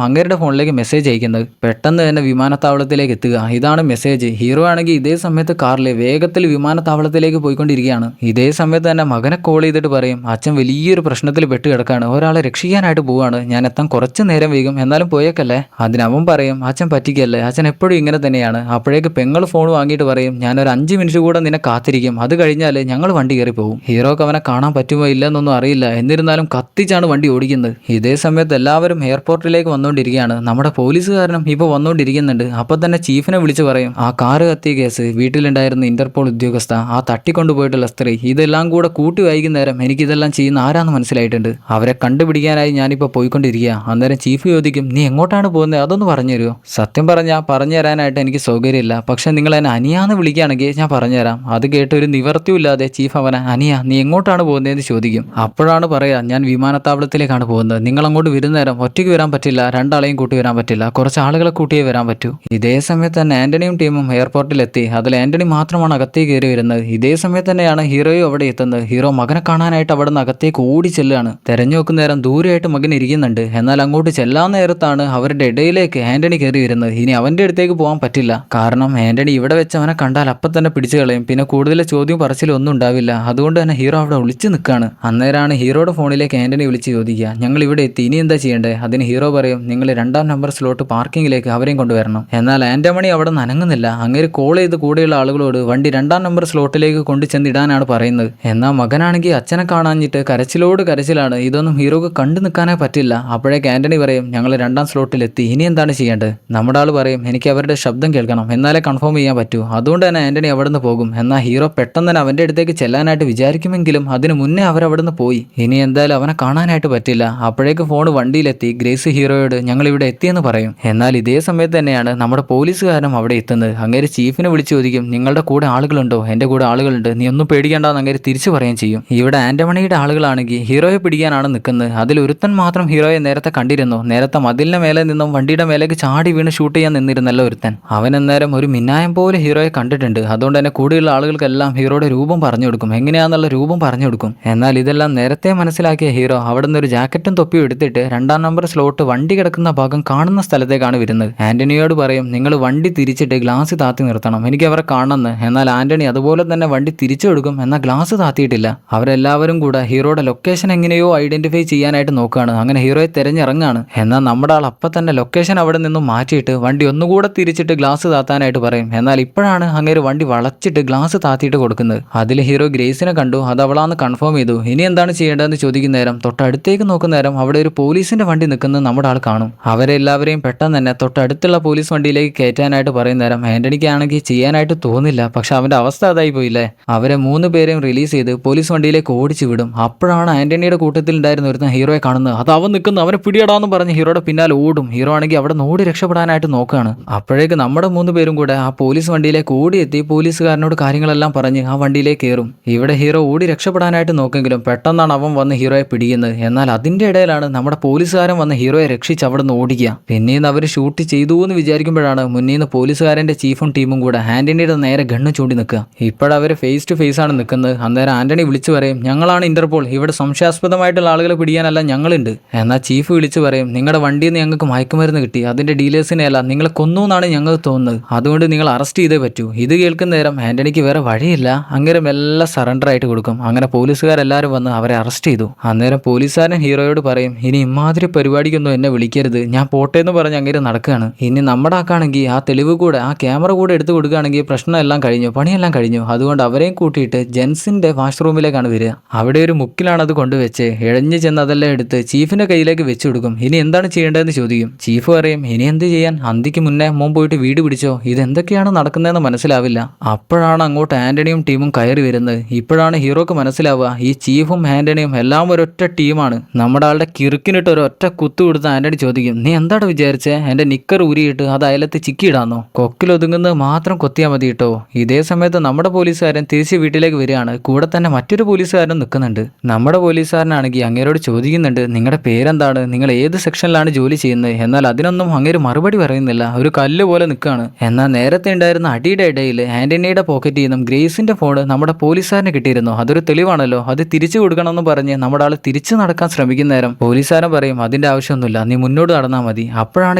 അങ്ങേരുടെ ഫോണിലേക്ക് മെസ്സേജ് അയക്കുന്നത്. പെട്ടെന്ന് തന്നെ വിമാനത്താവളത്തിലേക്ക് എത്തുക, ഇതാണ് മെസ്സേജ്. ഹീറോ ആണെങ്കിൽ ഇതേ സമയത്ത് കാറിൽ വേഗത്തിൽ വിമാനത്താവളത്തിലേക്ക് പോയിക്കൊണ്ടിരിക്കുകയാണ്. ഇതേ സമയത്ത് തന്നെ മകനെ കോൾ ചെയ്തിട്ട് പറയും, അച്ഛൻ വലിയൊരു പ്രശ്നത്തിൽ പെട്ട് കിടക്കാണ്, ഒരാളെ രക്ഷിക്കാനായിട്ട് പോവാണ്, ഞാൻ എത്താൻ കുറച്ച് നേരം വൈകും, എന്നാലും പോയേക്കല്ലേ. അതിനവൻ പറയും, അച്ഛൻ പറ്റിക്കല്ലേ, അച്ഛൻ എപ്പോഴും ഇങ്ങനെ തന്നെയാണ്. അപ്പോഴേക്ക് പെങ്ങൾ ഫോൺ വാങ്ങിയിട്ട് പറയും, ഞാനൊരു 5 മിനിറ്റ് കൂടെ നിന്നെ കാത്തിരിക്കും, അത് കഴിഞ്ഞാൽ ഞങ്ങൾ വണ്ടി കയറി പോകും. ഹീറോക്ക് അവനെ കാണാൻ പറ്റുമോ ഇല്ലെന്നൊന്നും അറിയില്ല, എന്നിരുന്നാലും കത്തിച്ചാണ് വണ്ടി ഓടിക്കുന്നത്. ഇതേ സമയത്ത് എല്ലാവരും എയർപോർട്ടിലേക്ക് വന്നുകൊണ്ടിരിക്കുകയാണ്. നമ്മുടെ പോലീസുകാരനും ഇപ്പോൾ വന്നുകൊണ്ടിരിക്കുന്നുണ്ട്. അപ്പൊ തന്നെ ചീഫിനെ വിളിച്ചു പറയും, ആ കാറ് കത്തിയ കേസ്, വീട്ടിലുണ്ടായിരുന്ന ഇന്റർപോൾ ഉദ്യോഗസ്ഥ, ആ തട്ടിക്കൊണ്ടുപോയിട്ടുള്ള സ്ത്രീ, ഇതെല്ലാം കൂടെ കൂട്ടി വൈകുന്നേരം എനിക്കിതെല്ലാം ചെയ്യുന്ന ആരാന്ന് മനസ്സിലായിട്ടുണ്ട്. അവരെ കണ്ടുപിടിക്കാനായി ഞാനിപ്പോൾ പോയിക്കൊണ്ടിരിക്കുക. അന്നേരം ചീഫ് ചോദിക്കും, നീ എങ്ങോട്ടാണ് പോകുന്നത്, അതൊന്ന് പറഞ്ഞു തരുമോ? സത്യം പറഞ്ഞാൽ പറഞ്ഞു തരാനായിട്ട് എനിക്ക് സൗകര്യമില്ല, പക്ഷെ നിങ്ങൾ എന്നെ അനിയാന്ന് വിളിക്കുകയാണെങ്കിൽ ഞാൻ പറഞ്ഞുതരാം. അത് കേട്ട് ഒരു നിവർത്തിയില്ലാതെ ചീഫ് അവനെ, അനിയ നീ എങ്ങോട്ടാണ് പോകുന്നതെന്ന് ചോദിക്കും. അപ്പോഴാണ് പറയാ, ഞാൻ വിമാനത്താവളത്തിലേക്കാണ് പോകുന്നത്, നിങ്ങൾ അങ്ങോട്ട് വരുന്നേരം ഒറ്റയ്ക്ക് വരാൻ പറ്റില്ല, 2 ആളെയും കൂട്ടി വരാൻ പറ്റില്ല, കുറച്ച് ആളുകളെ കൂട്ടിയേ വരാൻ പറ്റൂ. ഇതേ സമയത്ത് തന്നെ ആന്റണിയും ടീമും എയർപോർട്ടിലെത്തി. അതിൽ ആന്റണി മാത്രമാണ് അകത്തേക്ക് കയറി വരുന്നത്. ഇതേ സമയത്ത് തന്നെയാണ് ഹീറോയും അവിടെ എത്തുന്നത്. ഹീറോ മകനെ കാണാനായിട്ട് അവിടെ നിന്ന് അകത്തേക്ക് ഓടി ചെല്ലുകയാണ്. തെരഞ്ഞു നോക്കുന്ന നേരം ദൂരെയായിട്ട് മകൻ ഇരിക്കുന്നുണ്ട്. എന്നാൽ അങ്ങോട്ട് ചെല്ലാൻ നേരത്താണ് അവരുടെ ഇടയിലേക്ക് ആന്റണി കയറി വരുന്നത്. ഇനി അവന്റെ അടുത്തേക്ക് പോകാൻ പറ്റില്ല, കാരണം ആന്റണി ഇവിടെ വെച്ച് അവനെ കണ്ടാൽ അപ്പം തന്നെ പിടിച്ചു കളയും, പിന്നെ കൂടുതൽ ചോദ്യം പറച്ചിലും ഒന്നും ഉണ്ടാവില്ല. അതുകൊണ്ട് തന്നെ ഹീറോ അവിടെ ഒളിച്ചു നിൽക്കുകയാണ്. അന്നേരമാണ് ഹീറോയുടെ ഫോണിലേക്ക് ആന്റണി വിളിച്ച് ചോദിക്കുക, ഞങ്ങൾ ഇവിടെ എത്തി, ഇനി എന്താ ചെയ്യേണ്ടത്? അതിന് ഹീറോ പറയും, നിങ്ങൾ 2ാം നമ്പർ സ്ലോട്ട് പാർക്കിങ്ങിലേക്ക് അവരെയും കൊണ്ടുവരണം. എന്നാൽ ആന്റണി അവിടെ നനങ്ങുന്നില്ല. അങ്ങേര് കോൾ ചെയ്ത് കൂടെയുള്ള ആളുകളോട് വണ്ടി 2ാം നമ്പർ സ്ലോട്ടിലേക്ക് കൊണ്ടു ചെന്നിടാനാണ് പറയുന്നത്. എന്നാൽ മകനാണെങ്കിൽ അച്ഛനെ കാണാഞ്ഞിട്ട് കരച്ചിലോട് കരച്ചിലാണ്. ഇതൊന്നും ഹീറോക്ക് കണ്ടു നിൽക്കാനേ പറ്റില്ല. അപ്പോഴേക്ക് ആന്റണി പറയും, ഞങ്ങൾ 2ാം സ്ലോട്ടിലെത്തി, ഇനി എന്താണ് ചെയ്യേണ്ടത്? നമ്മുടെ ആൾ പറയും, എനിക്ക് അവരുടെ ശബ്ദം കേൾക്കണം, എന്നാലേ കൺഫേം ചെയ്യാൻ പറ്റൂ. അതുകൊണ്ട് തന്നെ ആന്റണി അവിടെ നിന്ന് പോകും. എന്നാൽ ഹീറോ പെട്ടെന്ന് തന്നെ അവന്റെ അടുത്തേക്ക് ചെല്ലാനായിട്ട് വിചാരിക്കുമെങ്കിലും അതിന് മുന്നേ അവരവിടെ നിന്ന് പോയി. ഇനി എന്തായാലും അവനെ കാണാനായിട്ട് പറ്റില്ല. അപ്പോഴേക്ക് ഫോൺ വണ്ടിയിലെത്തി. ഗ്രേസ് ഹീറോയോട് ഞങ്ങൾ ഇവിടെ എത്തിയെന്ന് പറയും. എന്നാൽ ഇതേ സമയത്ത് തന്നെയാണ് നമ്മുടെ പോലീസുകാരനും അവിടെ എത്തുന്നത്. അങ്ങേര് ചീഫിനെ വിളിച്ചു ചോദിക്കും, നിങ്ങളുടെ കൂടെ ആളുകളുണ്ടോ? എന്റെ കൂടെ ആളുകളുണ്ട്, നീ ഒന്നും പേടിക്കേണ്ടെന്ന് അങ്ങേര് തിരിച്ചു പറയുകയും ചെയ്യും. ഇവിടെ ആന്റണിയുടെ ആളുകളാണെങ്കിൽ ഹീറോയെ പിടിക്കാനാണ് നിൽക്കുന്നത്. അതിൽ ഒരുത്തൻ മാത്രം ഹീറോയെ നേരത്തെ കണ്ടിരുന്നു. നേരത്തെ മതിലിന്റെ മേലെ നിന്നും വണ്ടിയുടെ മേലേക്ക് ചാടി വീണ് ഷൂട്ട് ചെയ്യാൻ നിന്നിരുന്നല്ലോ ഒരുത്തൻ. അവൻ അന്നേരം ഒരു മിന്നായം പോലെ ഹീറോയെ കണ്ടിട്ടുണ്ട്. അതുകൊണ്ട് തന്നെ കൂടെയുള്ള ആളുകൾക്കെല്ലാം ഹീറോയുടെ രൂപം പറഞ്ഞു കൊടുക്കും, എങ്ങനെയാണെന്നുള്ള രൂപം പറഞ്ഞു കൊടുക്കും. എന്നാൽ ഇതെല്ലാം നേരത്തെ മനസ്സിലാക്കിയ ഹീറോ അവിടെ നിന്ന് ഒരു ജാക്കറ്റും തൊപ്പിയും എടുത്തിട്ട് 2ാം നമ്പർ സ്ലോട്ട് വണ്ടി കിടക്കുന്ന ഭാഗം കാണുന്ന സ്ഥലത്തേക്കാണ് വരുന്നത്. ആന്റണിയോട് പറയും, നിങ്ങൾ വണ്ടി തിരിച്ചിട്ട് ഗ്ലാസ് താത്തി നിർത്തണം, എനിക്ക് അവരെ കാണണമെന്ന്. എന്നാൽ ആന്റണി അതുപോലെ തന്നെ വണ്ടി തിരിച്ചു കൊടുക്കും, എന്നാൽ ഗ്ലാസ് താത്തിയിട്ടില്ല. അവരെല്ലാവരും കൂടെ ഹീറോയുടെ ലൊക്കേഷൻ എങ്ങനെയോ ഐഡന്റിഫൈ ചെയ്യാനായിട്ട് നോക്കുകയാണ്. അങ്ങനെ ഹീറോയെ തെരഞ്ഞിറങ്ങാണ്. എന്നാൽ നമ്മുടെ ആൾ അപ്പം തന്നെ ലൊക്കേഷൻ അവിടെ നിന്നും മാറ്റിയിട്ട് വണ്ടി ഒന്നുകൂടെ തിരിച്ചിട്ട് ഗ്ലാസ് താത്താനായിട്ട് പറയും. എന്നാൽ ഇപ്പോഴാണ് അങ്ങേര് വണ്ടി വളച്ചിട്ട് ഗ്ലാസ് താത്തിയിട്ട് കൊടുക്കുന്നത്. അതിൽ ഹീറോ ഗ്രേസിനെ കണ്ടു, അത് അവളാന്ന് കൺഫേം ചെയ്തു. ഇനി എന്താണ് ചെയ്യേണ്ടതെന്ന് ചോദിക്കുന്ന നേരം തൊട്ടടുത്തേക്ക് നോക്കുന്ന നേരം അവിടെ ഒരു പോലീസിന്റെ വണ്ടി നിൽക്കുന്നത് നമ്മുടെ ആൾ കാണും. അവരെല്ലാവരെയും പെട്ടെന്ന് തന്നെ തൊട്ടടുത്തുള്ള പോലീസ് വണ്ടിയിലേക്ക് കയറ്റാനായിട്ട് പറയുന്ന നേരം ആന്റണിക്കാണെങ്കിൽ ചെയ്യാനായിട്ട് തോന്നില്ല, പക്ഷെ അവന്റെ അവസ്ഥ അതായി പോയില്ലേ. അവരെ 3 പേരെയും റിലീസ് ചെയ്ത് പോലീസ് വണ്ടിയിലേക്ക് ഓടിച്ചു വിടും. അപ്പോഴാണ് ആന്റണിയുടെ കൂട്ടത്തിൽ ഉണ്ടായിരുന്ന ഒരുത്തൻ ഹീറോയെ കാണുന്നത്. അത് അവൻ നിൽക്കുന്നു, അവനെ പിടിയടാന്ന് എന്ന് പറഞ്ഞ് ഹീറോയുടെ പിന്നാലെ ഓടും. ഹീറോ ആണെങ്കിൽ അവിടെ നിന്ന് ഓടി രക്ഷപ്പെടാനായിട്ട് നോക്കുകയാണ്. അപ്പോഴേക്ക് നമ്മുടെ 3 പേരും കൂടെ ആ പോലീസ് വണ്ടിയിലേക്ക് ഓടിയെത്തി പോലീസുകാരനോട് കാര്യങ്ങളെല്ലാം പറഞ്ഞ് ആ വണ്ടിയിലേക്ക് കയറും. ഇവിടെ ഹീറോ ഓടി രക്ഷപ്പെടാനായിട്ട് നോക്കെങ്കിലും പെട്ടെന്നാണ് അവൻ വന്ന് ഹീറോയെ പിടിക്കുന്നത്. എന്നാൽ അതിന്റെ ഇടയിലാണ് നമ്മുടെ പോലീസുകാരൻ വന്ന് ഹീറോയെ രക്ഷിച്ച് അവിടെ നിന്ന് ഓടിക്കുക. പിന്നീന്ന് അവർ ഷൂട്ട് ചെയ്തു എന്ന് വിചാരിക്കുമ്പോഴാണ് മുന്നിൽ നിന്ന് പോലീസുകാരന്റെ ചീഫും ടീമും കൂടെ ആന്റണിയുടെ നേരെ ഗണ്ണ് ചൂണ്ടി നിൽക്കുക. ഇപ്പോഴവർ ഫേസ് ടു ഫേസ് ആണ് നിൽക്കുന്നത്. അന്നേരം ആന്റണി വിളിച്ചു പറയും, ഞങ്ങളാണ് ഇന്റർപോൾ, ഇവിടെ സംശയാസ്പദമായിട്ടുള്ള ആളുകളെ പിടിക്കാനല്ല ഞങ്ങളുണ്ട്. എന്നാൽ ചീഫ് വിളിച്ചു പറയും, നിങ്ങളുടെ വണ്ടിയിൽ നിന്ന് ഞങ്ങൾക്ക് മയക്കുമരുന്ന് കിട്ടി, അതിന്റെ ഡീലേഴ്സിനെ അല്ല നിങ്ങളെ കൊന്നു എന്നാണ് ഞങ്ങൾക്ക് തോന്നുന്നത്, അതുകൊണ്ട് നിങ്ങൾ അറസ്റ്റ് ചെയ്തേ പറ്റൂ. ഇത് കേൾക്കുന്ന നേരം ആന്റണിക്ക് വേറെ വഴിയില്ല, അങ്ങനെ എല്ലാം സറണ്ടർ ആയിട്ട് കൊടുക്കും. അങ്ങനെ പോലീസുകാരെല്ലാവരും വന്ന് അവരെ അറസ്റ്റ് ചെയ്തു. അന്നേരം പോലീസുകാരൻ ഹീറോയോട് പറയും, ഇനി ഇമാതിരി പരിപാടിക്കൊന്നും എന്നെ വിളിക്കരുത്, ഞാൻ പോട്ടെ എന്ന് പറഞ്ഞ് അങ്ങനെ നടക്കുകയാണ്. ഇനി നമ്മുടെ ആക്കാണെങ്കിൽ ആ തെളിവ് കൂടെ ആ ക്യാമറ കൂടെ എടുത്ത് കൊടുക്കുകയാണെങ്കിൽ പ്രശ്നമെല്ലാം കഴിഞ്ഞു, പണിയെല്ലാം കഴിഞ്ഞു. അതുകൊണ്ട് അവരെയും കൂട്ടിയിട്ട് ജെൻസിന്റെ വാഷ്റൂമിലേക്കാണ് വരിക. അവിടെ ഒരു മുക്കിലാണ് അത് കൊണ്ടുവച്ച് ഇഴഞ്ഞു ചെന്ന് അതെല്ലാം എടുത്ത് ചീഫിന്റെ കയ്യിലേക്ക് വെച്ചു കൊടുക്കും. ഇനി എന്താണ് ചെയ്യേണ്ടതെന്ന് ചോദിക്കും. ചീഫ് പറയും, ഇനി എന്ത് ചെയ്യാൻ, അന്തിക്ക് മുന്നേ മോൻ പോയിട്ട് വീട് പിടിച്ചോ, ഇതെന്തൊക്കെയാണ് നടക്കുന്നതെന്ന് മനസ്സിലാവില്ല. അപ്പോഴാണ് അങ്ങോട്ട് ആന്റണിയും ടീമും കയറി വരുന്നത്. ഇപ്പോഴാണ് ഹീറോക്ക് മനസ്സിലാവുക ഈ ചീഫും ആന്റണിയും എല്ലാം ഒരൊറ്റ ടീമാണ്. നമ്മുടെ ആളുടെ കിറുക്കിനിട്ട് ഒരൊറ്റ കുത്തു കൊടുത്ത് ആന്റണി ചോദിക്കും, നീ എന്താണ് വിചാരിച്ചേ, എന്റെ നിക്കർ ഊരിയിട്ട് അത് അയലത്ത് ചിക്കിയിടാന്നോ, കൊക്കിലൊതുങ്ങുന്നത് മാത്രം കൊത്തിയാൽ മതി കേട്ടോ. ഇതേ സമയത്ത് നമ്മുടെ പോലീസുകാരൻ തിരിച്ച് വീട്ടിലേക്ക് വരികയാണ്. കൂടെ തന്നെ മറ്റൊരു പോലീസുകാരനും നിൽക്കുന്നുണ്ട്. നമ്മുടെ പോലീസുകാരനാണെങ്കിൽ അങ്ങേരോട് ചോദിക്കുന്നുണ്ട്, നിങ്ങളുടെ പേരെന്താണ്, നിങ്ങൾ ഏത് സെക്ഷനിലാണ് ജോലി ചെയ്യുന്നത്. എന്നാൽ അതിനൊന്നും അങ്ങേര് മറുപടി പറയുന്നില്ല, ഒരു കല്ല് പോലെ നിൽക്കുകയാണ്. എന്നാൽ നേരത്തെ ഉണ്ടായിരുന്ന അടിയുടെ ഇടയിൽ ആന്റണിയുടെ പോക്കറ്റിൽ നിന്നും ഗ്രേസിന്റെ ഫോൺ നമ്മുടെ പോലീസുകാരന് കിട്ടിയിരുന്നു. അതൊരു തെളിവാണല്ലോ, അത് തിരിച്ചു കൊടുക്കണമെന്ന് പറഞ്ഞ് നമ്മുടെ ആൾ തിരിച്ചു നടക്കാൻ ശ്രമിക്കുന്ന നേരം പോലീസുകാരൻ പറയും, അതിന്റെ ആവശ്യമൊന്നുമില്ല, നീ മുന്നോട്ട് നടന്നാൽ മതി. അപ്പോഴാണ്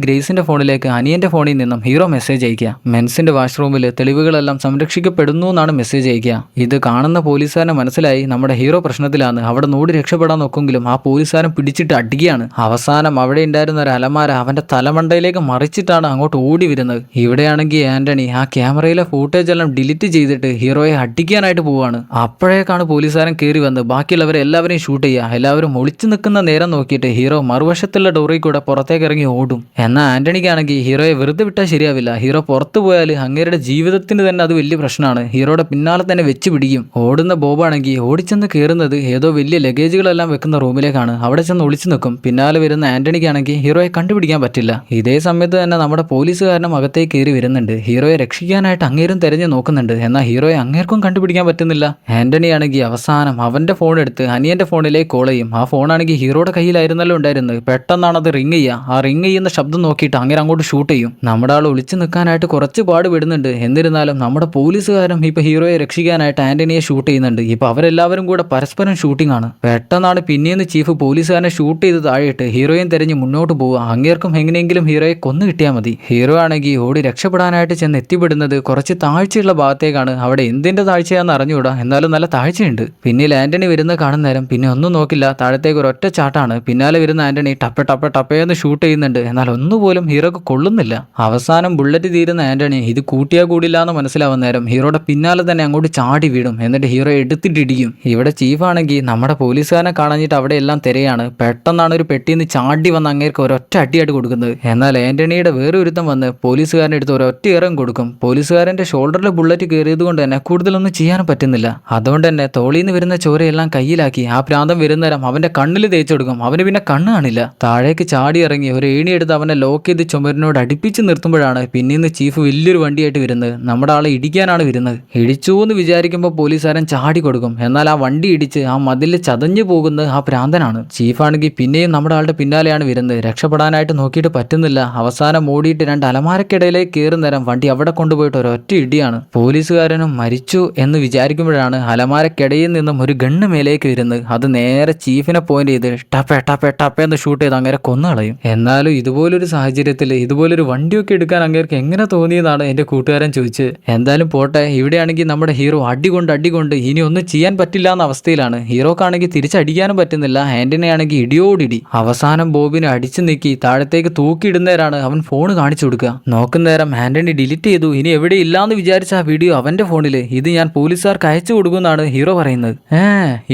ഗ്രേസിന്റെ ഫോണിലേക്ക് അനിയന്റെ ഫോണിൽ നിന്നും ഹീറോ മെസ്സേജ് അയക്കുക. മെൻസിന്റെ വാഷ്റൂമിൽ തെളിവുകളെല്ലാം സംരക്ഷിക്കപ്പെടുന്നു എന്നാണ് മെസ്സേജ് അയക്കുക. ഇത് കാണുന്ന പോലീസുകാരന് മനസ്സിലായി നമ്മുടെ ഹീറോ പ്രശ്നത്തിലാണ്. അവിടെ നോടി രക്ഷപ്പെടാൻ നോക്കുമെങ്കിലും ആ പോലീസുകാരൻ പിടിച്ചിട്ട് അടിക്കുകയാണ്. അവസാനം അവിടെ ഉണ്ടായിരുന്ന ഒരു അലമാര അവന്റെ തലമണ്ടയിലേക്ക് മറിച്ചിട്ടാണ് അങ്ങോട്ട് ഓടി വരുന്നത്. ഇവിടെയാണെങ്കിൽ ആന്റണി ആ ക്യാമറയിലെ ഫൂട്ടേജ് എല്ലാം ഡിലീറ്റ് ചെയ്തിട്ട് ഹീറോയെ അടിക്കാനായിട്ട് പോവാണ്. അപ്പോഴേക്കാണ് പോലീസുകാരൻ കയറി വന്ന് ബാക്കിയുള്ളവരെ എല്ലാവരെയും ഷൂട്ട് ചെയ്യുക. എല്ലാവരും ഒളിച്ചു നിൽക്കുന്ന നേരം നോക്കിയിട്ട് ഹീറോ മറുവശത്തുള്ള ഡോറിൽ കൂടെ പുറത്തേക്ക് ഇറങ്ങി ഓടും. എന്നാൽ ആന്റണിക്കാണെങ്കിൽ ഹീറോയെ വെറുതെ വിട്ടാൽ ശരിയാവില്ല. ഹീറോ പുറത്തു പോയാൽ അങ്ങേരുടെ ജീവിതത്തിന് തന്നെ അത് വലിയ പ്രശ്നമാണ്. ഹീറോയുടെ പിന്നാലെ തന്നെ വെച്ച് പിടിക്കും. ഓടുന്ന ബോബാണെങ്കിൽ ഓടിച്ചെന്ന് കയറുന്നത് ഏതോ വലിയ ലഗേജുകളെല്ലാം വെക്കുന്ന റൂമിലേക്കാണ്. അവിടെ ചെന്ന് ഒളിച്ചു നിൽക്കും. പിന്നാലെ വരുന്ന ആന്റണിക്കാണെങ്കിൽ ഹീറോയെ കണ്ടുപിടിക്കാൻ പറ്റില്ല. ഇതേ സമയത്ത് തന്നെ നമ്മുടെ പോലീസുകാരനും അകത്തേക്ക് കയറി വരുന്നുണ്ട്. ഹീറോയെ രക്ഷിക്കാനായിട്ട് അങ്ങേരും തെരഞ്ഞു നോക്കുന്നുണ്ട്. എന്നാൽ ഹീറോയെ അങ്ങേർക്കും കണ്ടുപിടിക്കാൻ പറ്റുന്നില്ല. ആന്റണി ആണെങ്കിൽ അവസാനം അവന്റെ ഫോൺ എടുത്ത് അനിയന്റെ ഫോണിലേക്ക് കോൾ ചെയ്യും. ആ ഫോണാണെങ്കിൽ ഹീറോയുടെ കയ്യിലായിരുന്നല്ലോ ഉണ്ടായിരുന്നത്. പെട്ടെന്നാണ് അത് റിങ് ചെയ്യുക. ആ റിങ് ചെയ്യുന്ന ശബ്ദം നോക്കിയിട്ട് അങ്ങനെ അങ്ങോട്ട് ഷൂട്ട് ചെയ്യും. നമ്മുടെ ആൾ ഒളിച്ചു നിൽക്കാനായിട്ട് കുറച്ച് പാട് വിടുന്നുണ്ട്. എന്നിരുന്നാലും നമ്മുടെ പോലീസുകാരും ഇപ്പൊ ഹീറോയെ രക്ഷിക്കാനായിട്ട് ആന്റണിയെ ഷൂട്ട് ചെയ്യുന്നുണ്ട്. ഇപ്പൊ അവരെല്ലാവരും കൂടെ പരസ്പരം ഷൂട്ടിംഗ് ആണ്. പെട്ടെന്നാണ് പിന്നീന്ന് ചീഫ് പോലീസുകാരനെ ഷൂട്ട് ചെയ്ത് താഴെയിട്ട് ഹീറോയും തെരഞ്ഞ് മുന്നോട്ട് പോവുക. അങ്ങേർക്കും എങ്ങനെയെങ്കിലും ഹീറോയെ കൊന്നു കിട്ടിയാൽ മതി. ഹീറോ ആണെങ്കിൽ ഓടി രക്ഷപ്പെടാനായിട്ട് ചെന്ന് എത്തിപ്പെടുന്നത് കുറച്ച് താഴ്ചയുള്ള ഭാഗത്തേക്കാണ്. അവിടെ എന്തിന്റെ താഴ്ചയാണെന്ന് അറിഞ്ഞുകൂടാ, എന്നാലും നല്ല താഴ്ചയുണ്ട്. പിന്നിൽ ആന്റണി വരുന്ന കാണുന്ന നേരം പിന്നെ ഒന്നും നോക്കില്ല, താഴത്തേക്ക് ഒരൊറ്റ ചാട്ടാണ്. പിന്നാലെ വരുന്ന ആന്റണി ടപ്പ ടപ്പ ടപ്പയെന്ന് ഷൂട്ട് ചെയ്യുന്നുണ്ട്. എന്നാൽ ഒന്നുപോലും ഹീറോക്ക് കൊള്ളുന്നില്ല. അവസാനം ബുള്ളറ്റ് തീരുന്ന ആന്റണി ഇത് കൂട്ടിയാ കൂടില്ല എന്ന് മനസ്സിലാവുന്ന നേരം ഹീറോയുടെ പിന്നാലെ തന്നെ അങ്ങോട്ട് ചാടി വീടും. എന്നിട്ട് ഹീറോ എടുത്തിട്ടിടിക്കും. ഇവിടെ ചീഫാണെങ്കിൽ നമ്മുടെ പോലീസുകാരനെ കാണാഞ്ഞിട്ട് അവിടെ എല്ലാം തിരയാണ്. പെട്ടെന്നാണ് ഒരു പെട്ടിന്ന് ചാടി വന്ന് അങ്ങേർക്ക് ഒരൊറ്റ അടിയായിട്ട് കൊടുക്കുന്നത്. എന്നാൽ ആന്റണിയുടെ വേറെ ഒരുത്തം വന്ന് പോലീസുകാരൻ്റെ അടുത്ത് ഒരൊറ്റ ഇറം കൊടുക്കും. പോലീസുകാരന്റെ ഷോൾഡറിൽ ബുള്ളറ്റ് കയറിയത് കൊണ്ട് തന്നെ കൂടുതലൊന്നും ചെയ്യാനും പറ്റുന്നില്ല. അതുകൊണ്ട് തന്നെ തോളിന്ന് വരുന്ന ചോരയെല്ലാം കയ്യിലാക്കി ആ പ്രാന്തം വരുന്നേരം അവന്റെ കണ്ണിൽ തേച്ചു കൊടുക്കും. അവന് പിന്നെ കണ്ണ് കാണില്ല. താഴേക്ക് ചാടി ഇറങ്ങി ഒരു ഏണി എടുത്ത് അവനെ ലോക്ക് ചെയ്ത് ചുമരിനോട് അടുപ്പിച്ച് നിർത്തുമ്പോഴാണ് പിന്നീന്ന് ചീഫ് വലിയൊരു വണ്ടിയായിട്ട് വരുന്നത്. നമ്മുടെ ആളെ ഇടിക്കാനാണ് വരുന്നത്. ഇടിച്ചു എന്ന് വിചാരിക്കുമ്പോൾ പോലീസുകാരൻ ചാടി കൊടുക്കും. എന്നാൽ ആ വണ്ടി ഇടിച്ച് ആ മതിലിൽ ചതഞ്ഞു പോകുന്നത് ആ പ്രാന്തനാണ്. ചീഫാണെങ്കിൽ പിന്നെയും നമ്മുടെ ആളുടെ പിന്നാലെയാണ് വരുന്നത്. രക്ഷപ്പെടാനായിട്ട് നോക്കിയിട്ട് പറ്റുന്നില്ല. അവസാനം ഓടിയിട്ട് രണ്ട് അലമാരക്കിടയിലേക്ക് കയറുന്ന നേരം വണ്ടി അവിടെ കൊണ്ടുപോയിട്ട് ഒരൊറ്റ ഇടിയാണ്. പോലീസുകാരനും മരിച്ചു എന്ന് വിചാരിക്കുമ്പോഴാണ് അലമാരക്കിടയിൽ നിന്നും ഒരു ഗണ്ണ് മേലേക്ക് വരുന്നത്. അത് നേരെ ചീഫിനെ പോയിന്റ് ചെയ്ത് ടപ്പേ ടപ്പേ ടപ്പേ എന്ന് ഷൂട്ട് ചെയ്ത് അങ്ങനെ കൊന്നുകളയും. എന്നാലും ഇതുപോലൊരു സാഹചര്യത്തിൽ ഇതുപോലൊരു വണ്ടിയൊക്കെ എടുക്കാൻ അങ്ങേർക്ക് എങ്ങനെ തോന്നിയതാണ് എന്റെ കൂട്ടുകാരൻ ചോദിച്ച്. എന്തായാലും പോട്ടെ, ഇവിടെയാണെങ്കിൽ നമ്മുടെ ഹീറോ അടികൊണ്ട് ഇനി ഒന്നും ചെയ്യാൻ പറ്റില്ല എന്ന അവസ്ഥയിലാണ്. ഹീറോക്കാണെങ്കിൽ തിരിച്ചടിക്കാനും പറ്റുന്നില്ല. ആന്റണി ആണെങ്കിൽ ഇടിയോടിടി. അവസാനം ബോബിനെ അടിച്ചു നീക്കി താഴത്തേക്ക് തൂക്കിയിടുന്നേരാണ് അവൻ ഫോൺ കാണിച്ചു കൊടുക്കുക. നോക്കുന്നേരം ആന്റണി ഡിലീറ്റ് ചെയ്തു. ഇനി എവിടെ ഇല്ലാന്ന് വിചാരിച്ച ആ വീഡിയോ അവന്റെ ഫോണിൽ. ഇത് ഞാൻ പോലീസുകാർക്ക് അയച്ചു കൊടുക്കുമെന്നാണ് ഹീറോ പറയുന്നത്.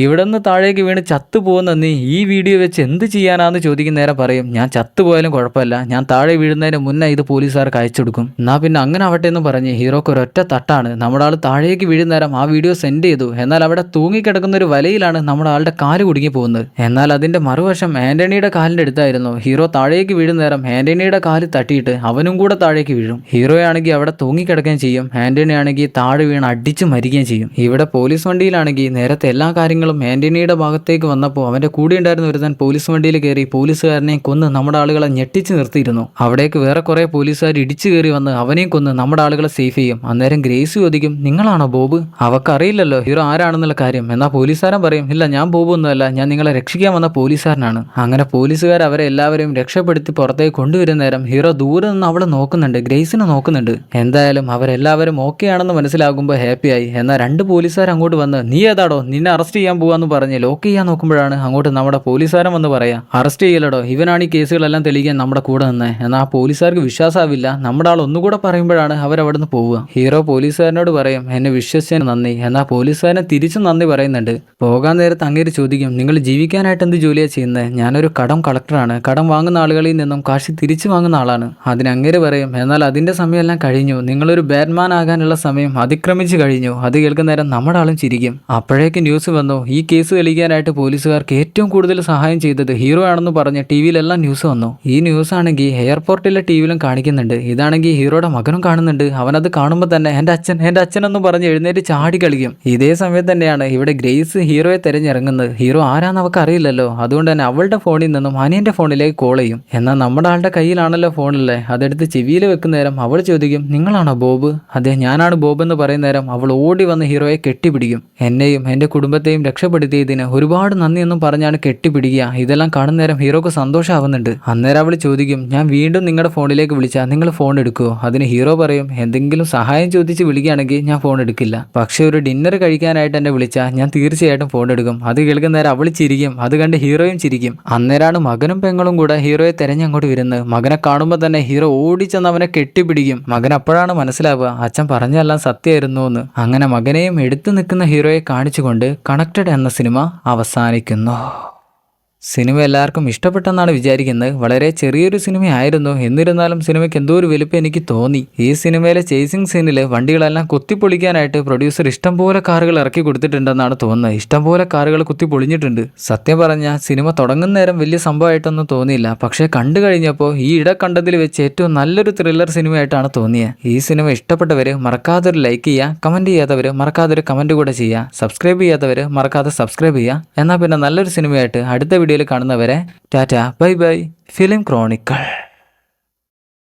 ഇവിടെ നിന്ന് താഴേക്ക് വീണ് ചത്തുപോകുന്ന നീ ഈ വീഡിയോ വെച്ച് എന്ത് ചെയ്യാനാന്ന് ചോദിക്കുന്ന നേരം പറയും, ഞാൻ ചത്തുപോയാലും കുഴപ്പമില്ല, ഞാൻ താഴെ വീഴുന്നതിന് മുന്നേ ഇത് പോലീസുകാർക്ക് അയച്ചു കൊടുക്കും. എന്നാ പിന്നെ അങ്ങനെ ആവട്ടെ എന്ന് പറഞ്ഞ് ഹീറോക്ക് ഒരൊറ്റ തട്ടാണ്. നമ്മുടെ ആൾ താഴേക്ക് വീഴുന്ന നേരം ആ വീഡിയോ സെൻഡ് ചെയ്തു. എന്നാൽ അവിടെ തൂങ്ങിക്കിടക്കുന്ന ഒരു വലയിലാണ് നമ്മുടെ ആളുടെ കാല് കുടുങ്ങി പോകുന്നത്. എന്നാൽ അതിന്റെ മറുവശം ആന്റണിയുടെ കാല് കാലിൻ്റെ അടുത്തായിരുന്നു. ഹീറോ താഴേക്ക് വീഴുന്ന നേരം ആൻ്റണിയുടെ കാല് തട്ടിയിട്ട് അവനും കൂടെ താഴേക്ക് വീഴും. ഹീറോയാണെങ്കിൽ അവിടെ തൂങ്ങിക്കിടക്കുകയും ചെയ്യും. ആൻ്റണി ആണെങ്കിൽ താഴെ വീണ് അടിച്ച് മരിക്കുകയും ചെയ്യും. ഇവിടെ പോലീസ് വണ്ടിയിലാണെങ്കിൽ നേരത്തെ എല്ലാ കാര്യങ്ങളും ആൻ്റണിയുടെ ഭാഗത്തേക്ക് വന്നപ്പോൾ അവൻ്റെ കൂടെ ഉണ്ടായിരുന്ന ഒരുത്തൻ പോലീസ് വണ്ടിയിൽ കയറി പോലീസുകാരനെയും കൊന്ന് നമ്മുടെ ആളുകളെ ഞെട്ടിച്ച് നിർത്തിയിരുന്നു. അവിടേക്ക് വേറെ കുറേ പോലീസുകാർ ഇടിച്ചു കയറി വന്ന് അവനെയും കൊന്ന് നമ്മുടെ ആളുകളെ സേഫ് ചെയ്യും. അന്നേരം ഗ്രേസ് ചോദിക്കും, നിങ്ങളാണോ ബോബ്? അവക്കറിയില്ലല്ലോ ഹീറോ ആരാണെന്നുള്ള കാര്യം. എന്നാൽ പോലീസുകാരൻ പറയും, ഇല്ല ഞാൻ ബോബ് ഒന്നുമല്ല, ഞാൻ നിങ്ങളെ രക്ഷിക്കാൻ വന്ന പോലീസുകാരനാണ്. അങ്ങനെ പോലീസുകാർ അവരെ എല്ലാവരെയും രക്ഷപ്പെടുത്തി പുറത്തേക്ക് കൊണ്ടുവരുന്ന നേരം ഹീറോ ദൂരെ നിന്ന് അവളെ നോക്കുന്നുണ്ട്, ഗ്രേസിനെ നോക്കുന്നുണ്ട്. എന്തായാലും അവരെല്ലാവരും ഓക്കെ ആണെന്ന് മനസ്സിലാകുമ്പോൾ ഹാപ്പിയായി. എന്നാൽ 2 പോലീസുകാർ അങ്ങോട്ട് വന്ന്, നീ ഏതാടോ, നിന്നെ അറസ്റ്റ് ചെയ്യാൻ പോവാന്ന് പറഞ്ഞ് ലോക്ക് ചെയ്യാൻ നോക്കുമ്പോഴാണ് അങ്ങോട്ട് നമ്മുടെ പോലീസുകാരൻ വന്ന് പറയാ, അറസ്റ്റ് ചെയ്യലടോ, ഇവനാണ് ഈ കേസുകളെല്ലാം തെളിയിക്കാൻ നമ്മുടെ കൂടെ നിന്ന്. എന്നാൽ ആ പോലീസുകാർക്ക് വിശ്വാസമാവില്ല. നമ്മുടെ ആൾ ഒന്നുകൂടെ പറയുമ്പോഴാണ് അവരവിടുന്ന് പോവുക. ഹീറോ പോലീസുകാരനോട് പറയും, എന്നെ വിശ്വസിച്ചതിന് നന്ദി. എന്നാൽ പോലീസുകാരനെ തിരിച്ചും നന്ദി പറയുന്നുണ്ട്. പോകാൻ നേരത്ത് അങ്ങേര് ചോദിക്കും, നിങ്ങൾ ജീവിക്കാനായിട്ട് എന്ത് ജോലിയാണ് ചെയ്യുന്നത്? ഞാനൊരു കടം കളക്ടറാണ്. കടം വാങ്ങുന്ന ആളുകളിൽ നിന്നും കാശ് തിരിച്ചു വാങ്ങുന്ന ആളാണ്. അതിന് അങ്ങേര് പറയും, എന്നാൽ അതിന്റെ സമയമെല്ലാം കഴിഞ്ഞു. നിങ്ങളൊരു ബാറ്റ്മാൻ ആകാനുള്ള സമയം അതിക്രമിച്ചു കഴിഞ്ഞു. അത് കേൾക്കുന്ന നേരം നമ്മുടെ ആളും ചിരിക്കും. അപ്പോഴേക്ക് ന്യൂസ് വന്നു, ഈ കേസ് തെളിയിക്കാനായിട്ട് പോലീസുകാർക്ക് ഏറ്റവും കൂടുതൽ സഹായം ചെയ്തത് ഹീറോ ആണെന്ന് പറഞ്ഞ് ടിവിയിലെല്ലാം ന്യൂസ് വന്നു. ഈ ന്യൂസ് ആണെങ്കിൽ എയർപോർട്ടിലെ ടിവിയിലും കാണിക്കുന്നുണ്ട്. ഇതാണെങ്കിൽ ഹീറോയുടെ മകനും കാണുന്നുണ്ട്. അവനത് കാണുമ്പോൾ തന്നെ എൻ്റെ അച്ഛൻ എന്ന് പറഞ്ഞ് എഴുന്നേറ്റ് ചാടി കളിക്കും. ഇതേ സമയത്ത് തന്നെയാണ് ഇവിടെ ഗ്രേസ് ഹീറോയെ തിരഞ്ഞിറങ്ങുന്നത്. ഹീറോ ആരാന്ന് അവൾക്ക് അറിയില്ലല്ലോ. അതുകൊണ്ട് തന്നെ അവളുടെ ഫോണിൽ നിന്നും അനിയന്റെ ഫോണിലേക്ക് കോൾ ചെയ്യും. എന്നാൽ നമ്മുടെ ആളുടെ കയ്യിലാണല്ലോ ഫോണില്ലേ, അതെടുത്ത് ചെവിയിൽ വെക്കുന്ന നേരം അവൾ ചോദിക്കും, നിങ്ങളാണോ ബോബ്? അതെ ഞാനാണ് ബോബ് എന്ന് പറയുന്ന നേരം അവൾ ഓടി വന്ന് ഹീറോയെ കെട്ടിപ്പിടിക്കും. എന്നെയും എൻ്റെ കുടുംബത്തെയും രക്ഷപ്പെടുത്തിയതിന് ഒരുപാട് നന്ദിയെന്നും പറഞ്ഞാണ് കെട്ടിപ്പിടിക്കുക. ഇതെല്ലാം കാണുന്ന നേരം ഹീറോക്ക് സന്തോഷമാവുന്നുണ്ട്. അന്നേരം അവൾ ചോദിക്കും, ഞാൻ വീണ്ടും നിങ്ങളുടെ ഫോണിലേക്ക് വിളിച്ചാൽ നിങ്ങൾ ഫോൺ എടുക്കുമോ? അതിന് ഹീറോ പറയും, എന്തെങ്കിലും സഹായം ചോദിച്ച് വിളിക്കുകയാണെങ്കിൽ ഞാൻ ഫോൺ എടുക്കില്ല. പക്ഷേ ഒരു ഡിന്നർ കഴിക്കാനായിട്ട് എന്നെ വിളിച്ചാൽ ഞാൻ തീർച്ചയായിട്ടും ഫോൺ എടുക്കും. അത് കേൾക്കുന്ന നേരം അവൾ ചിരിക്കും. അത് കണ്ട് ഹീറോയും ചിരിക്കും. അന്നേരമാണ് മകനും പെങ്ങളും കൂടെ ഹീറോയെ തെരഞ്ഞങ്ങോട്ട് വരുന്നത്. മകനെ കാണുമ്പോൾ തന്നെ ഹീറോ ഓടിച്ചെന്ന് അവനെ കെട്ടിപ്പിടിക്കും. മകൻ അപ്പോഴാണ് മനസ്സിലാവുക അച്ഛൻ പറഞ്ഞെല്ലാം സത്യമായിരുന്നു എന്ന്. അങ്ങനെ മകനെയും എടുത്തു നിൽക്കുന്ന ഹീറോയെ കാണിച്ചുകൊണ്ട് കണക്റ്റഡ് എന്ന സിനിമ അവസാനിക്കുന്നു. സിനിമ എല്ലാവർക്കും ഇഷ്ടപ്പെട്ടെന്നാണ് വിചാരിക്കുന്നത്. വളരെ ചെറിയൊരു സിനിമയായിരുന്നു. എന്നിരുന്നാലും സിനിമയ്ക്ക് എന്തോ ഒരു വലുപ്പം എനിക്ക് തോന്നി. ഈ സിനിമയിലെ ചേസിംഗ് സീനിൽ വണ്ടികളെല്ലാം കുത്തിപ്പൊളിക്കാനായിട്ട് പ്രൊഡ്യൂസർ ഇഷ്ടംപോലെ കാറുകൾ ഇറക്കി കൊടുത്തിട്ടുണ്ടെന്നാണ് തോന്നുന്നത്. ഇഷ്ടംപോലെ കാറുകൾ കുത്തിപ്പൊളിഞ്ഞിട്ടുണ്ട്. സത്യം പറഞ്ഞാൽ സിനിമ തുടങ്ങുന്ന നേരം വലിയ സംഭവമായിട്ടൊന്നും തോന്നിയില്ല. പക്ഷേ കണ്ടു കഴിഞ്ഞപ്പോൾ ഈ ഇട കണ്ടതിൽ വെച്ച് ഏറ്റവും നല്ലൊരു ത്രില്ലർ സിനിമയായിട്ടാണ് തോന്നിയത്. ഈ സിനിമ ഇഷ്ടപ്പെട്ടവർ മറക്കാതെ ഒരു ലൈക്ക് ചെയ്യുക, കമൻറ്റ് ചെയ്യാത്തവർ മറക്കാതെ ഒരു കമൻറ്റ് കൂടെ ചെയ്യുക, സബ്സ്ക്രൈബ് ചെയ്യാത്തവർ മറക്കാതെ സബ്സ്ക്രൈബ് ചെയ്യുക. എന്നാൽ പിന്നെ നല്ലൊരു സിനിമയായിട്ട് അടുത്ത വീഡിയോയിൽ കാണുന്നവരെ Tata bye bye. Film Chronicle.